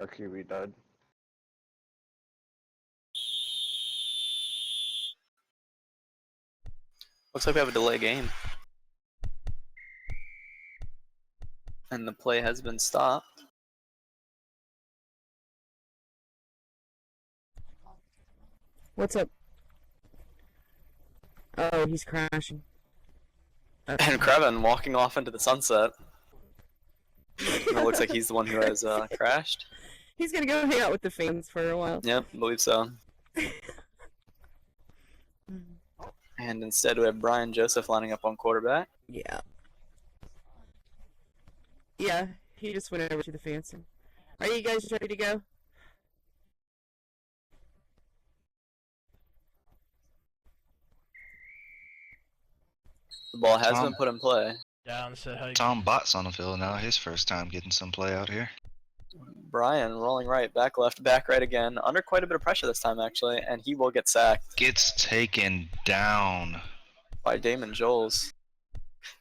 Our QB died. Looks like we have a delay game. And the play has been stopped. What's up? Oh, he's crashing. And Krevin walking off into the sunset. And it looks like he's the one who has crashed. He's gonna go hang out with the fans for a while. Yep, I believe so. And instead we have Brian Joseph lining up on quarterback. Yeah. Yeah, he just went over to the fence. Are you guys ready to go? The ball has been put in play. Down, said hike. Tom Bott's on the field now. His first time getting some play out here. Brian rolling right, back left, back right again. Under quite a bit of pressure this time, actually, and he will get sacked Gets taken down. by Damon Joles.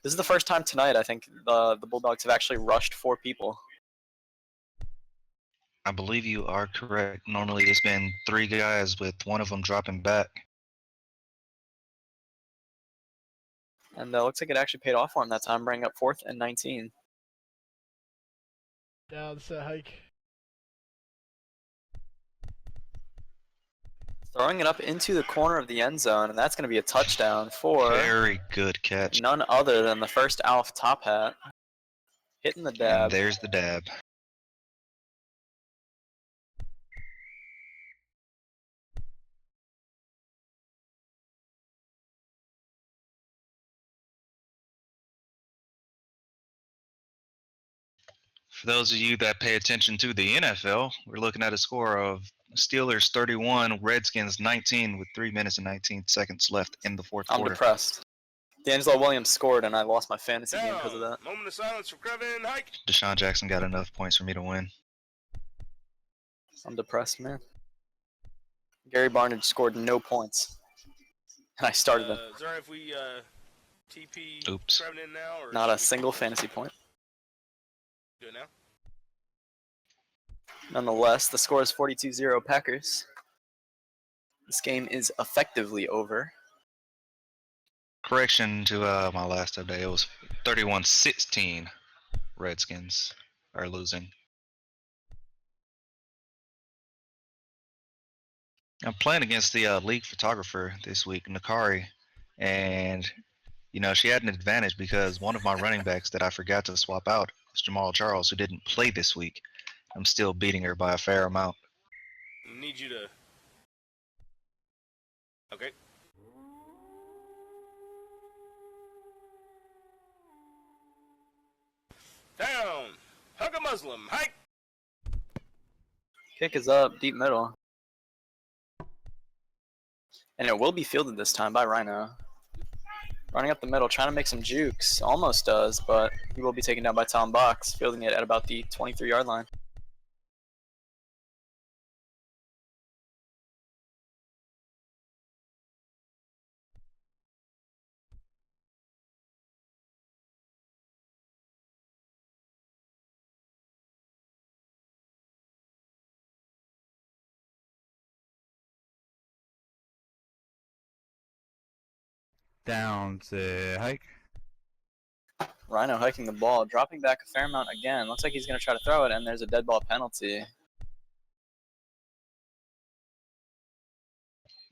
This is the first time tonight, I think, the Bulldogs have actually rushed 4 people. I believe you are correct. Normally it's been 3 guys with one of them dropping back. And looks like it actually paid off for him that time, bringing up 4th and 19. Down, said hike. Throwing it up into the corner of the end zone, and that's going to be a touchdown for Very good catch. none other than the first Alf top hat. Hitting the dab. And there's the dab. For those of you that pay attention to the NFL, we're looking at a score of Steelers 31, Redskins 19 with 3 minutes and 19 seconds left in the fourth I'm quarter. depressed. D'Angelo Williams scored, and I lost my fantasy game because of that. Moment of silence for Krevin Hike. Deshaun Jackson got enough points for me to win. I'm depressed, man. Gary Barnage scored no points, and I started him. Is it alright if we TP Oops. Krevin in now? Or Not should a we single fantasy point. do it now? Nonetheless, the score is 42-0 Packers. This game is effectively over. Correction to my last update, it was 31-16 Redskins are losing. I'm playing against the league photographer this week, Nakari, and you know she had an advantage because one of my running backs that I forgot to swap out was Jamal Charles, who didn't play this week. I'm still beating her by a fair amount. Need you to. Okay. Down. Hug a Muslim. Hike. Kick is up, deep middle. And it will be fielded this time by Rhino. Running up the middle, trying to make some jukes. Almost does, but he will be taken down by Tom Box, fielding it at about the 23-yard line. Down to hike. Rhino hiking the ball, dropping back a fair amount again. Looks like he's going to try to throw it, and there's a dead ball penalty.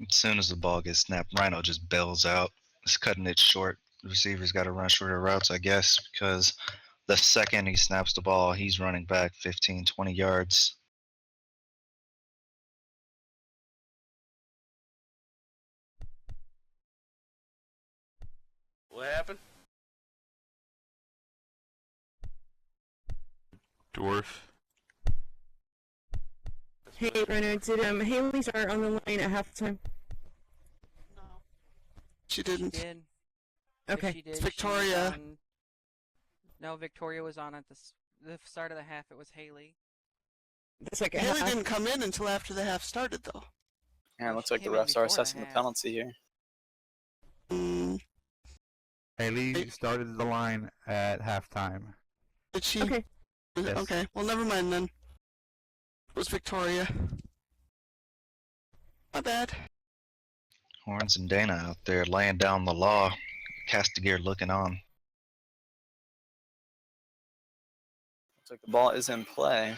As soon as the ball gets snapped, Rhino just bails out. It's cutting it short. The receiver's got to run shorter routes, I guess, because the second he snaps the ball, he's running back 15, 20 yards. What happened? Dwarf. Hey, Rhino, did Haley start on the line at halftime? She didn't. She did. If Okay. she did, It's she was Victoria. on- No, Victoria was on at the start of the half. It was Haley. The second Haley half. didn't come in until after the half started, though. And it Oh, looks she like the came in refs are before the assessing the half. penalty here. Mm, Haley started the line at halftime. did she? Okay. Yes. Okay, well, never mind then. It was Victoria. My bad. Horns and Dana out there laying down the law. Castigair looking on. Looks like the ball is in play.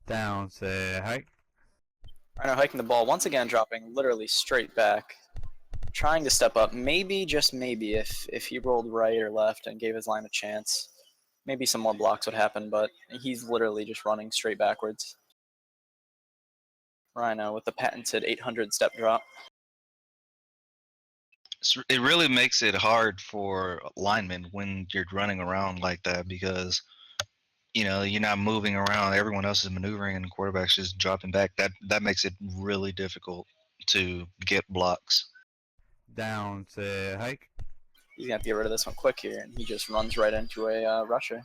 Down to hike. Rhino hiking the ball, once again dropping literally straight back. Trying to step up, maybe, just maybe, if he rolled right or left and gave his line a chance, maybe some more blocks would happen, but he's literally just running straight backwards. Rhino with the patented 800 step drop. It really makes it hard for linemen when you're running around like that because, you know, you're not moving around. Everyone else is maneuvering and the quarterback's just dropping back. That makes it really difficult to get blocks. Down to hike. He's gonna have to get rid of this one quick here, and he just runs right into a rusher.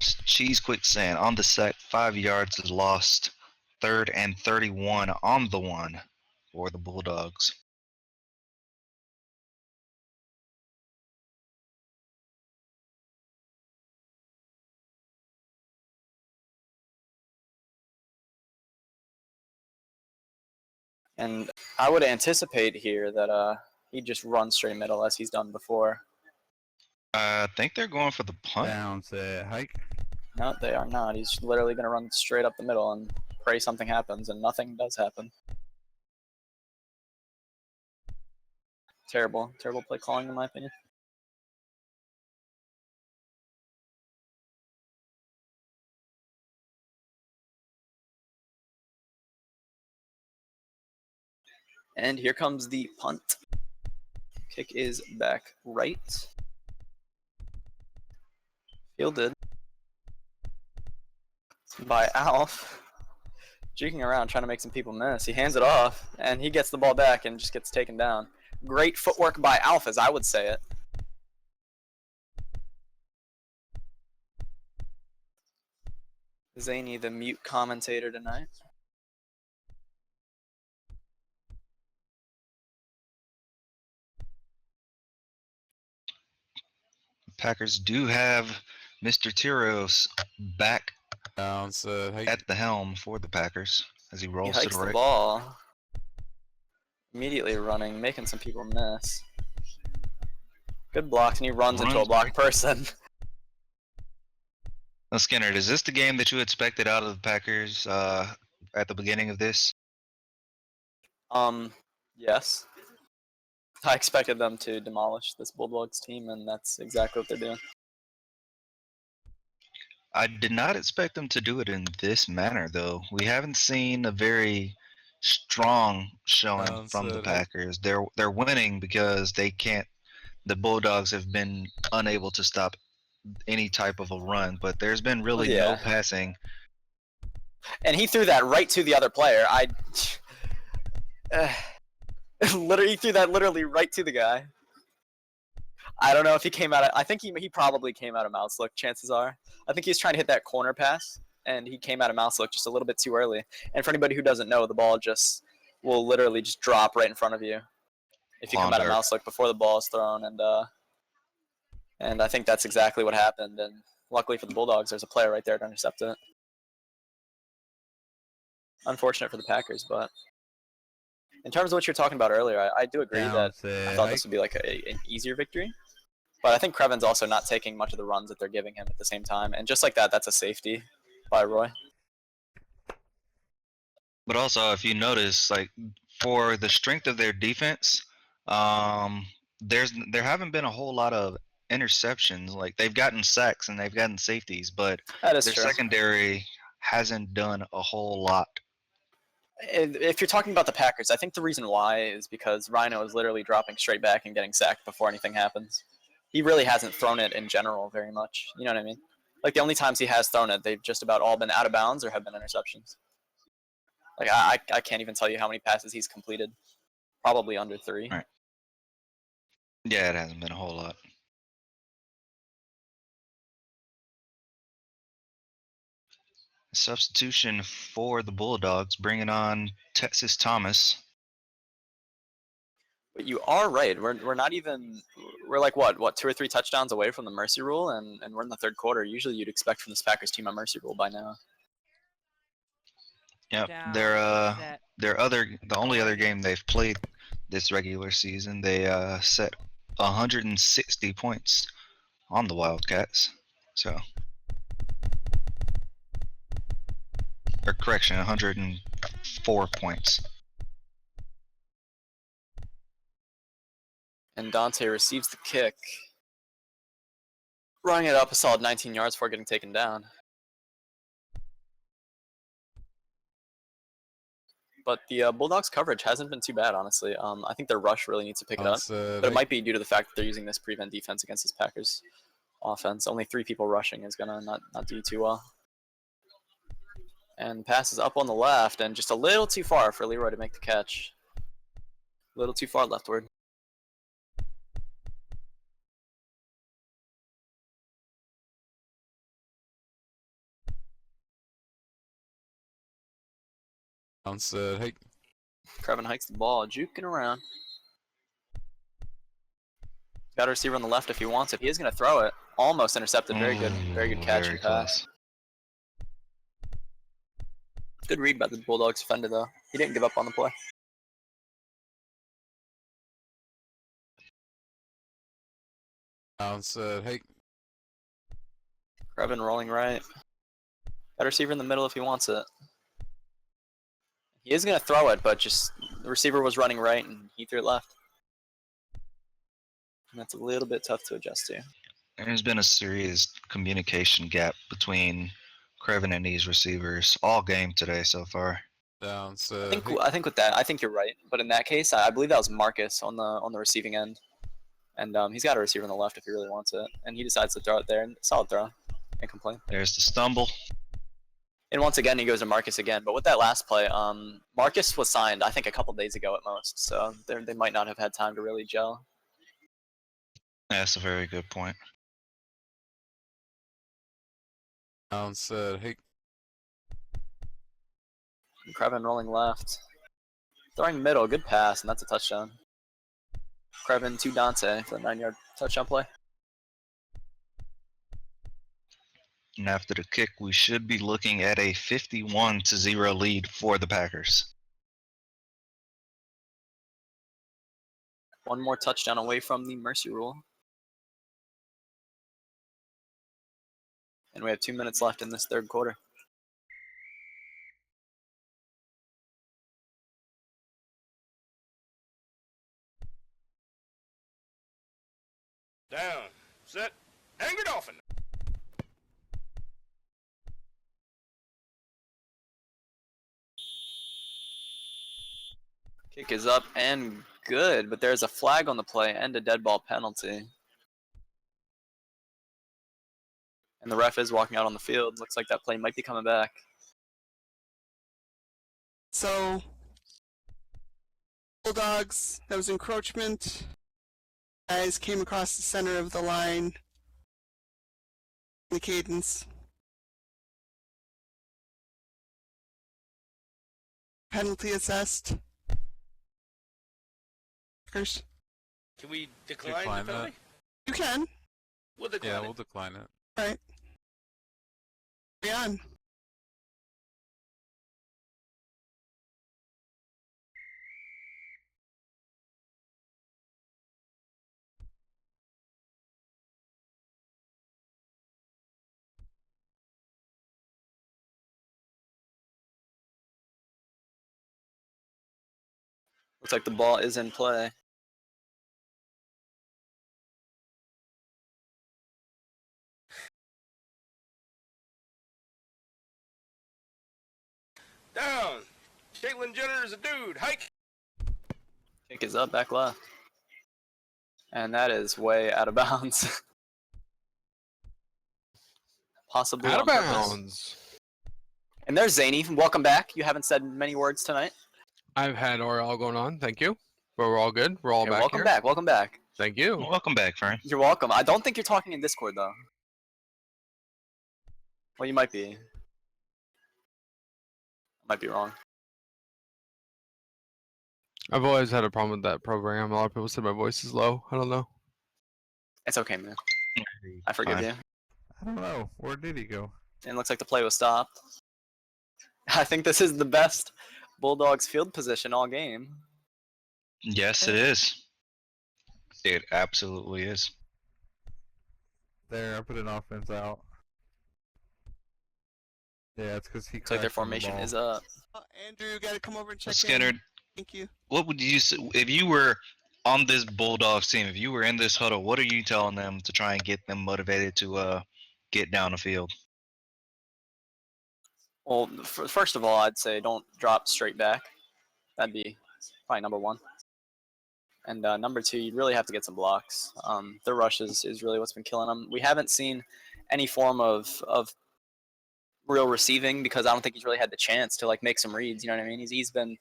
Cheese quicksand on the sack, 5 yards is lost. 3rd and 31 on the one for the Bulldogs. And I would anticipate here that he'd just run straight middle as he's done before. I think they're going for the punt. Down to hike. No, they are not. He's literally gonna run straight up the middle and pray something happens, and nothing does happen. Terrible play calling in my opinion. And here comes the punt. Kick is back right. Fielded by Alf. Juking around trying to make some people miss. He hands it off, and he gets the ball back and just gets taken down. Great footwork by Alf, as I would say it. Zany, the mute commentator tonight. Packers do have Mr. Tiros back Down to hike. at the helm for the Packers as he He rolls to hikes the the right. ball. Immediately running, making some people miss. Good blocks, and he runs into a Runs blocked person. Now, Skinner, is this the game that you expected out of the Packers at the beginning of this? Yes. I expected them to demolish this Bulldogs team, and that's exactly what they're doing. I did not expect them to do it in this manner, though. We haven't seen a very strong showing from the Downside. Packers. They're winning because they can't. The Bulldogs have been unable to stop any type of a run, but there's been really no Yeah. passing. And he threw that right to the other player. Literally, he threw that literally right to the guy. I don't know if he came out. I think he probably came out of mouse look. Chances are. I think he's trying to hit that corner pass, and he came out of mouse look just a little bit too early. And for anybody who doesn't know, the ball just will literally just drop right in front of you if you come out of mouse look before the ball is thrown. And I think that's exactly what happened. And luckily for the Bulldogs, there's a player right there to intercept it. Unfortunate for the Packers, but in terms of what you're talking about earlier, I do agree that I thought this would be like an easier victory. But I think Creven's also not taking much of the runs that they're giving him at the same time. And just like that, that's a safety by Roy. But also, if you notice, like for the strength of their defense, there haven't been a whole lot of interceptions. Like they've gotten sacks and they've gotten safeties, but That is their true. secondary hasn't done a whole lot. If you're talking about the Packers, I think the reason why is because Rhino is literally dropping straight back and getting sacked before anything happens. He really hasn't thrown it in general very much. You know what I mean? Like the only times he has thrown it, they've just about all been out of bounds or have been interceptions. Like I can't even tell you how many passes he's completed. Probably under 3. Right. Yeah, it hasn't been a whole lot. Substitution for the Bulldogs, bringing on Texas Thomas. But you are right. We're not even. We're like what 2 or 3 touchdowns away from the mercy rule, and we're in the third quarter. Usually you'd expect from this Packers team a mercy rule by now. Yep, Down, the only other game they've played this regular season, they set 160 points on the Wildcats. So, or correction, 104 points. And Dante receives the kick, running it up a solid 19 yards before getting taken down. But the Bulldogs coverage hasn't been too bad, honestly. I think their rush really needs to pick it up, but it might be due to the fact that they're using this prevent defense against this Packers offense. Only 3 people rushing is gonna not do too well. And passes up on the left, and just a little too far for Leroy to make the catch. A little too far leftward. Hey. Creven hikes the ball, juking around. Got a receiver on the left if he wants it. He is going to throw it. Almost intercepted. Very good catch and pass. Good read by the Bulldogs defender, though. He didn't give up on the play. Hey. Creven rolling right. Got a receiver in the middle if he wants it. He is going to throw it, but just the receiver was running right and he threw it left. And that's a little bit tough to adjust to. There's been a serious communication gap between Creven and these receivers all game today so far. I think with that, I think you're right. But in that case, I believe that was Marcus on the receiving end, and he's got a receiver on the left if he really wants it, and he decides to throw it there. And solid throw, can't complain. There's the stumble. And once again, he goes to Marcus again. But with that last play, Marcus was signed, I think, a couple days ago at most, so they might not have had time to really gel. That's a very good point. Hey. Creven rolling left. Throwing middle, good pass, and that's a touchdown. Creven to Dante for the 9-yard touchdown play. And after the kick, we should be looking at a 51-0 lead for the Packers. One more touchdown away from the mercy rule. And we have 2 minutes left in this third quarter. Down, set, and get off. Kick is up and good, but there's a flag on the play and a dead ball penalty. And the ref is walking out on the field. Looks like that play might be coming back. So, Bulldogs, that was encroachment. Guys came across the center of the line. The cadence. Penalty assessed. First. Can we decline, Decline the that. penalty? You can. We'll decline Yeah, it. we'll decline it. Alright. Carry on. Looks like the ball is in play. Down. Caitlyn Jenner is a dude. Hike. Kick is up, back left. And that is way out of bounds. Possibly Out of on purpose. bounds. And there's Zany. Welcome back. You haven't said many words tonight. I've had all going on. Thank you. But we're all good. We're all You're back welcome here. back. Welcome back. Thank you. Welcome back, Frank. You're welcome. I don't think you're talking in Discord though. Well, you might be. Might be wrong. I've always had a problem with that program. A lot of people said my voice is low. I don't know. It's okay, man. I forgive Fine. you. I don't know. Where did he go? And it looks like the play was stopped. I think this is the best Bulldogs field position all game. Yes, it is. It absolutely is. There, I put an offense out. Yeah, it's because he. Looks like their crashed on the formation ball. is up. Andrew, you gotta come over and check Skinner, in. Thank you. what would you say if you were on this Bulldogs team? If you were in this huddle, what are you telling them to try and get them motivated to get down the field? Well, first of all, I'd say don't drop straight back. That'd be probably number one. And number two, you really have to get some blocks. The rush is really what's been killing them. We haven't seen any form of real receiving because I don't think he's really had the chance to like make some reads. You know what I mean? He's been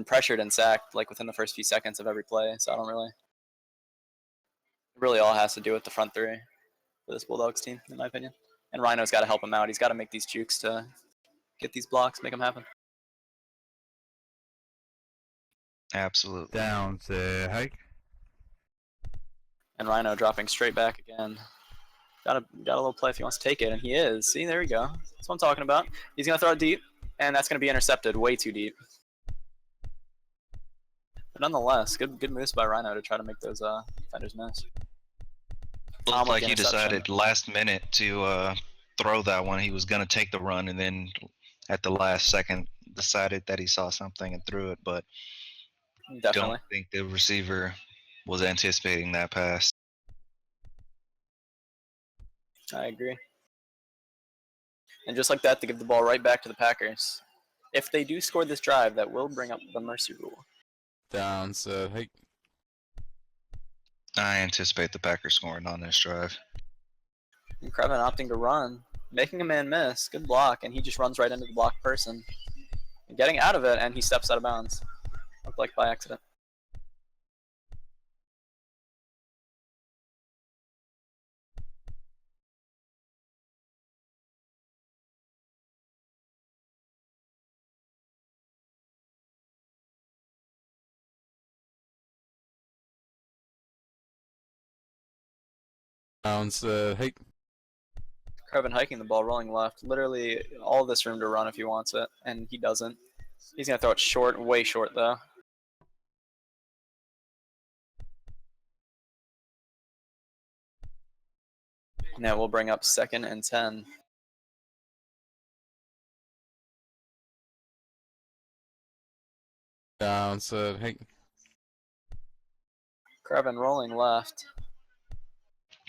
pressured and sacked like within the first few seconds of every play. So I don't really. It really all has to do with the front three for this Bulldogs team, in my opinion. And Rhino's got to help him out. He's got to make these jukes to get these blocks, make them happen. Absolutely. Down to hike. And Rhino dropping straight back again. Got a little play if he wants to take it, and he is. See, there we go. That's what I'm talking about. He's gonna throw it deep, and that's gonna be intercepted way too deep. But nonetheless, good moves by Rhino to try to make those defenders miss. Looked like he interception. decided last minute to throw that one. He was gonna take the run, and then at the last second decided that he saw something and threw it. But Definitely. don't think the receiver was anticipating that pass. I agree. And just like that, they give the ball right back to the Packers. If they do score this drive, that will bring up the mercy rule. Down said, hey. I anticipate the Packers scoring on this drive. And Krevin opting to run, making a man miss. Good block, and he just runs right into the blocked person. And getting out of it, and he steps out of bounds. Looked like by accident. Down said, hey. Krevin hiking the ball, rolling left. Literally all this room to run if he wants it, and he doesn't. He's going to throw it short, way short, though. And that will bring up 2nd and 10. Down said, hey. Krevin rolling left.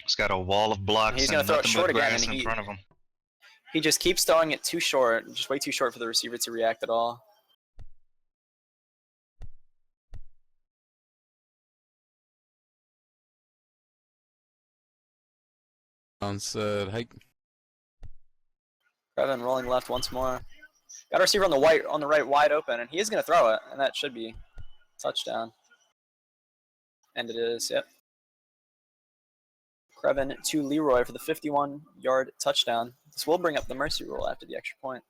He's got a wall of blocks He's and gonna throw it nothing short but again, grass and in he- front of him. He just keeps throwing it too short, just way too short for the receiver to react at all. Down said, hey. Krevin rolling left once more. Got a receiver on the right wide open, and he is going to throw it, and that should be touchdown. And it is, yep. Krevin to Leroy for the 51-yard touchdown. This will bring up the mercy rule after the extra point.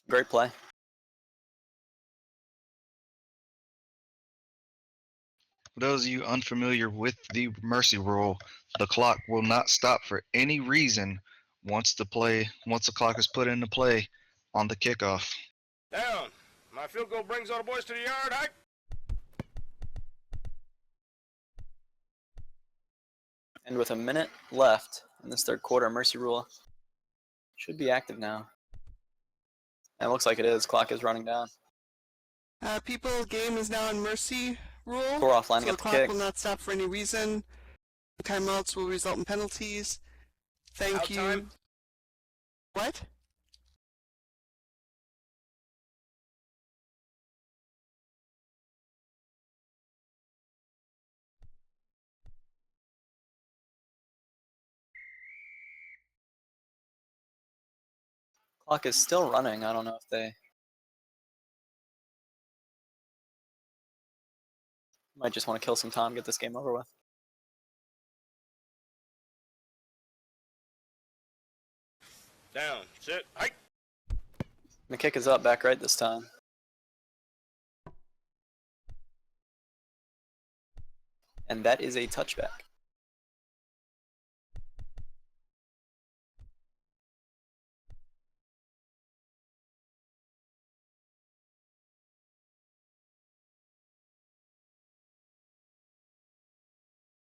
Great play. For those of you unfamiliar with the mercy rule, the clock will not stop for any reason once the clock is put into play on the kickoff. Down. My field goal brings all the boys to the yard. Hike. And with a minute left in this third quarter, mercy rule should be active now. And it looks like it is. Clock is running down. People, game is now in mercy rule. Koroff lining so up the the clock kick. will not stop for any reason. Timeouts will result in penalties. Thank Out you. time. What? Clock is still running. I don't know if they might just want to kill some time, get this game over with. Down. Sit. Hike. The kick is up, back right this time. And that is a touchback.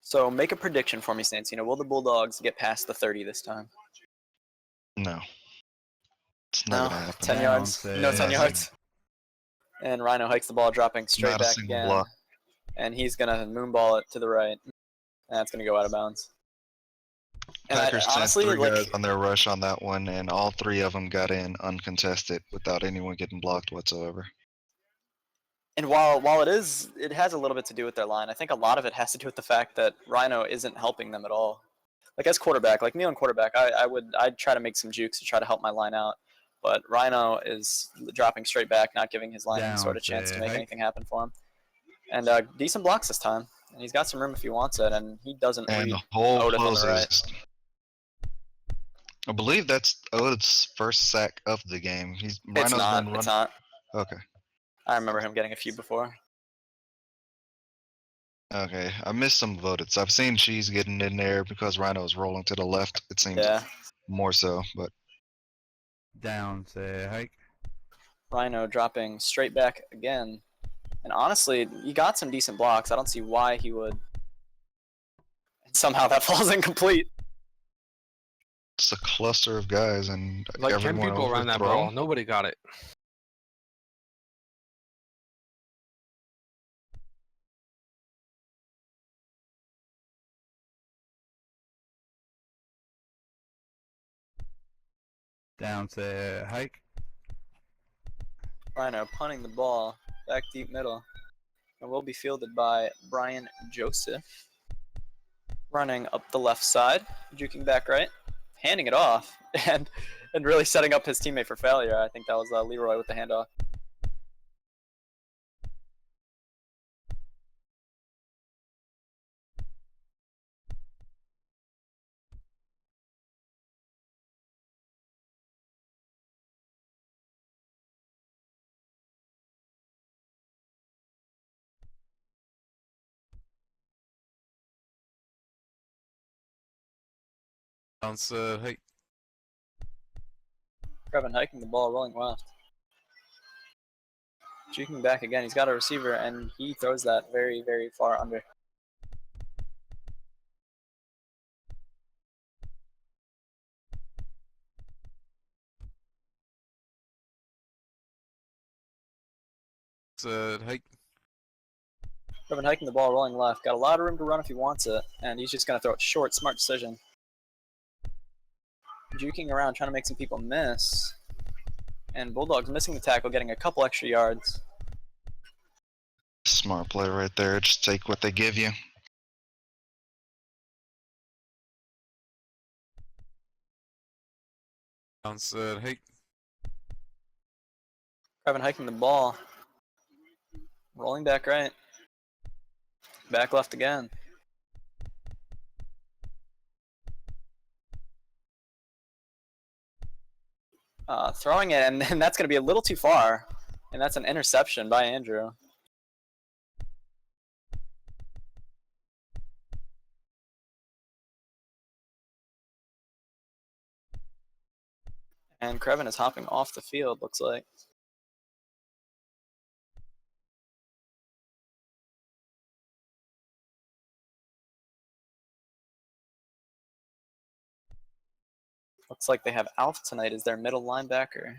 So make a prediction for me, Sansino. Will the Bulldogs get past the 30 this time? No. It's No, not gonna happen. 10 yards. No 10 Yeah, yards. And Rhino hikes the ball, dropping straight Not a back single again. block. And he's going to moonball it to the right. And that's going to go out of bounds. And Packers sent honestly, 3 like, guys on their rush on that one, and all 3 of them got in uncontested without anyone getting blocked whatsoever. and while it has a little bit to do with their line, I think a lot of it has to do with the fact that Rhino isn't helping them at all. Like as quarterback, like me on quarterback, I'd try to make some jukes to try to help my line out. But Rhino is dropping straight back, not giving his line any sort of chance to make anything happen for him. And decent blocks this time. And he's got some room if he wants it, and he doesn't And read the whole Otis on the closes. right. I believe that's Otis' first sack of the game. It's Rhino's not. been It's running. not. Okay. I remember him getting a few before. Okay. I missed some of Otis. I've seen Cheese getting in there because Rhino was rolling to the left. It seems Yeah. more so, but Down, say hike. Rhino dropping straight back again. And honestly, he got some decent blocks. I don't see why he would. And somehow that falls incomplete. it's a cluster of guys and Like 10 everyone people around that overthrown. ball. Nobody got it. Down, say hike. Rhino punting the ball back deep middle. And will be fielded by Brian Joseph. Running up the left side, juking back right, handing it off, and really setting up his teammate for failure. I think that was Leroy with the handoff. Down, said hike. Krevin hiking the ball, rolling left. Juking back again. He's got a receiver, and he throws that very, very far under. Said hike. Krevin hiking the ball, rolling left. Got a lot of room to run if he wants it, and he's just going to throw it short. Smart decision. Juking around, trying to make some people miss. And Bulldawgs missing the tackle, getting a couple extra yards. Smart play right there. Just take what they give you. Down, said hike. Krevin hiking the ball. Rolling back right. Back left again. Throwing it, and that's going to be a little too far. And that's an interception by Andrew. And Krevin is hopping off the field, looks like. Looks like they have Alf tonight as their middle linebacker.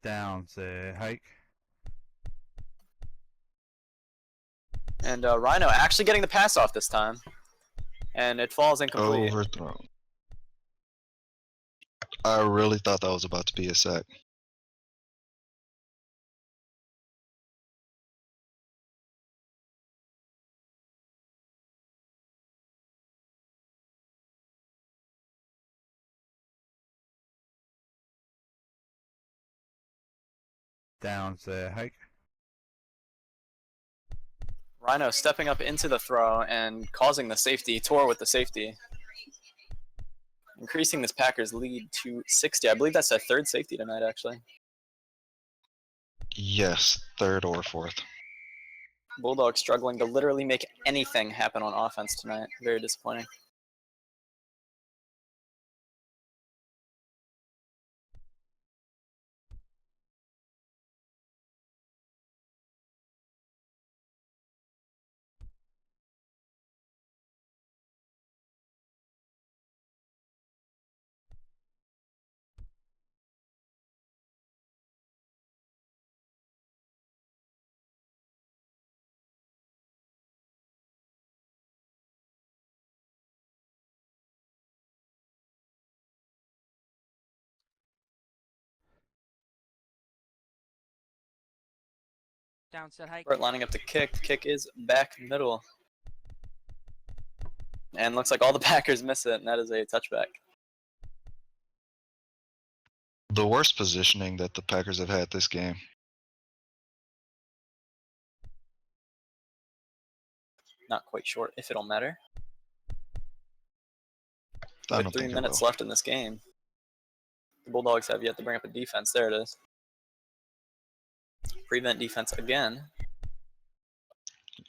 Down, say hike. And Rhino actually getting the pass off this time. And it falls incomplete. Overthrown. I really thought that was about to be a sack. Down, say hike. Rhino stepping up into the throw and causing the safety, tore with the safety. Increasing this Packers lead to 60. I believe that's their third safety tonight, actually. Yes, third or fourth. Bulldawgs struggling to literally make anything happen on offense tonight. Very disappointing. Down set hike. Burt lining up to kick. The kick is back middle. And looks like all the Packers miss it, and that is a touchback. The worst positioning that the Packers have had this game. Not quite sure if it'll matter. I With don't 3 think it minutes will. left in this game. The Bulldogs have yet to bring up a defense. There it is. Prevent defense again.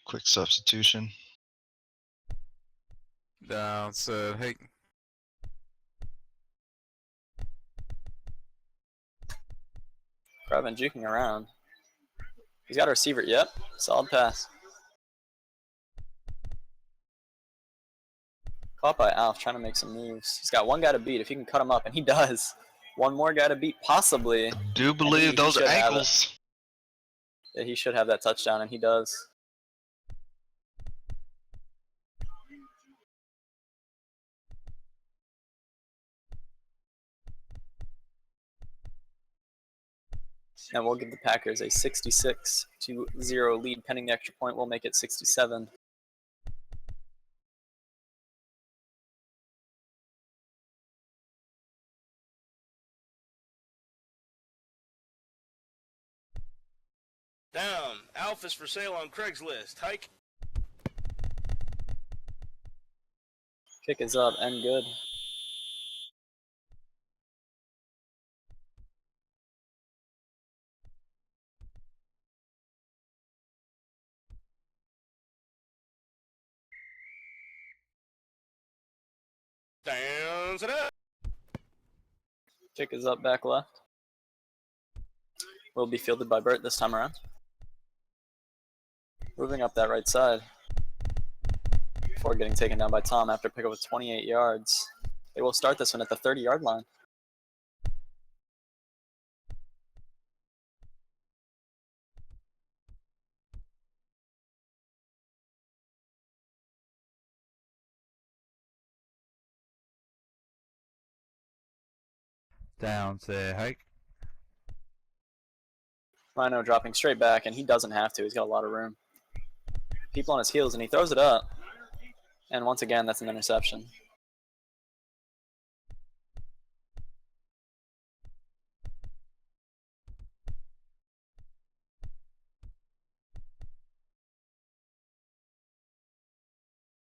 Quick substitution. Down, said hate. Krevin juking around. He's got a receiver. Yep. Solid pass. Caught by Alf trying to make some moves. He's got one guy to beat if he can cut him up, and he does. One more guy to beat, possibly. Do believe he those should have it. ankles. Yeah, he should have that touchdown, and he does. And we'll give the Packers a 66-0 lead. Pending the extra point, we'll make it 67. Down. Alpha's for sale on Craigslist. Hike. Kick is up and good. Downs it up. Kick is up back left. Will be fielded by Burt this time around. Moving up that right side. Before getting taken down by Tom after pickup of 28 yards. They will start this one at the 30-yard line. Down, say hike. Rhino dropping straight back, and he doesn't have to. He's got a lot of room. People on his heels, and he throws it up. And once again, that's an interception.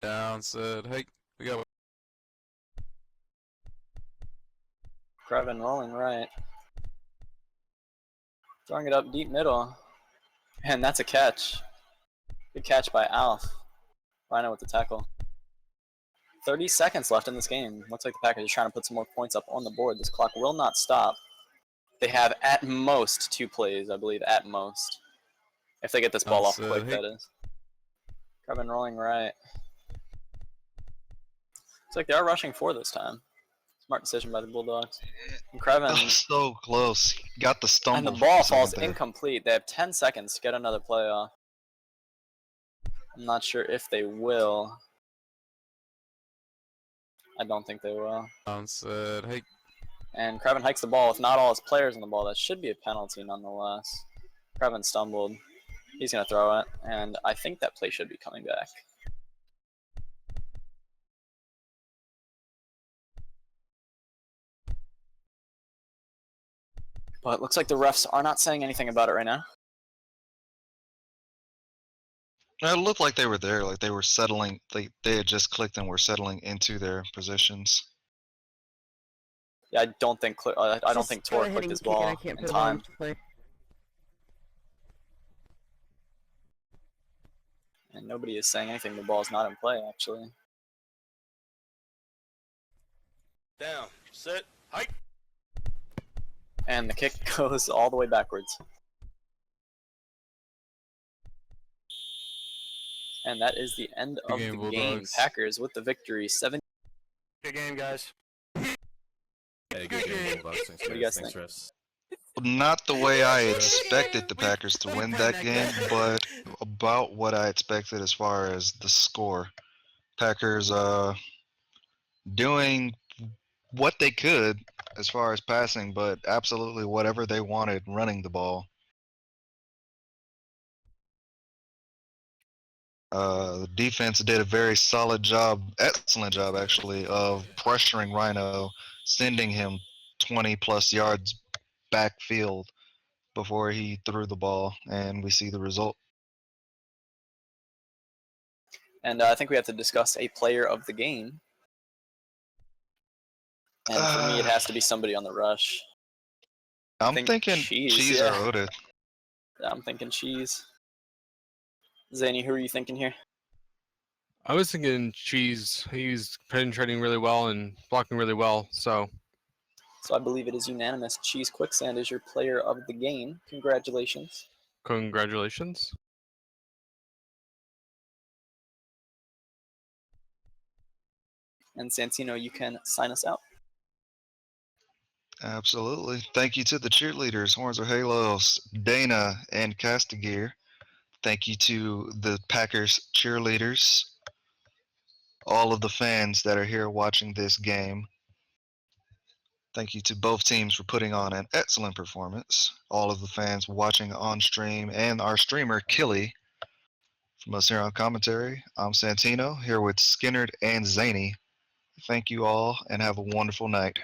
Down, said, hey, we got Krevin rolling right. Throwing it up deep middle. And that's a catch. Good catch by Alf. Rhino with the tackle. 30 seconds left in this game. Looks like the Packers are trying to put some more points up on the board. This clock will not stop. They have at most 2 plays, I believe, at most. If they get this ball off quick, that is. Krevin rolling right. Looks like they are rushing 4 this time. Smart decision by the Bulldogs. And Krevin. Oh, so close. Got the stumble. And the ball for a second falls there. incomplete. They have 10 seconds to get another play off. I'm not sure if they will. I don't think they will. down, said, hey. And Krevin hikes the ball with not all his players on the ball. That should be a penalty nonetheless. Krevin stumbled. He's going to throw it. And I think that play should be coming back. But it looks like the refs are not saying anything about it right now. It looked like they were there, like they were settling. They had just clicked and were settling into their positions. Yeah, I don't think Just go Tor ahead clicked and his kick it, ball I can't in put it on time. to play. And nobody is saying anything. The ball is not in play, actually. Down, set, hike. And the kick goes all the way backwards. And that is the end of game, the game. Bulldogs. Packers with the victory. 7. Good game, guys. Hey, good game, Bulldogs. Thanks, What do you guys Thanks, think? refs. Not the way I expected the Packers to win that game, but about what I expected as far as the score. Packers doing what they could as far as passing, but absolutely whatever they wanted running the ball. The defense did a very solid job, excellent job actually, of pressuring Rhino, sending him 20 plus yards backfield before he threw the ball, and we see the result. And I think we have to discuss a player of the game. And for me, it has to be somebody on the rush. I'm think thinking Cheese or yeah. Oda. Yeah, I'm thinking Cheese. Zany, who are you thinking here? I was thinking Cheese. He's penetrating really well and blocking really well. So So I believe it is unanimous. Cheese Quicksand is your player of the game. Congratulations. congratulations. And Santino, you can sign us out. Absolutely. Thank you to the cheerleaders, Horns or Halos, Dana and Castigear. Thank you to the Packers cheerleaders, all of the fans that are here watching this game. Thank you to both teams for putting on an excellent performance. All of the fans watching on stream and our streamer, Killy. From us here on commentary, I'm Santino, here with Skinnerd and Zany. Thank you all and have a wonderful night.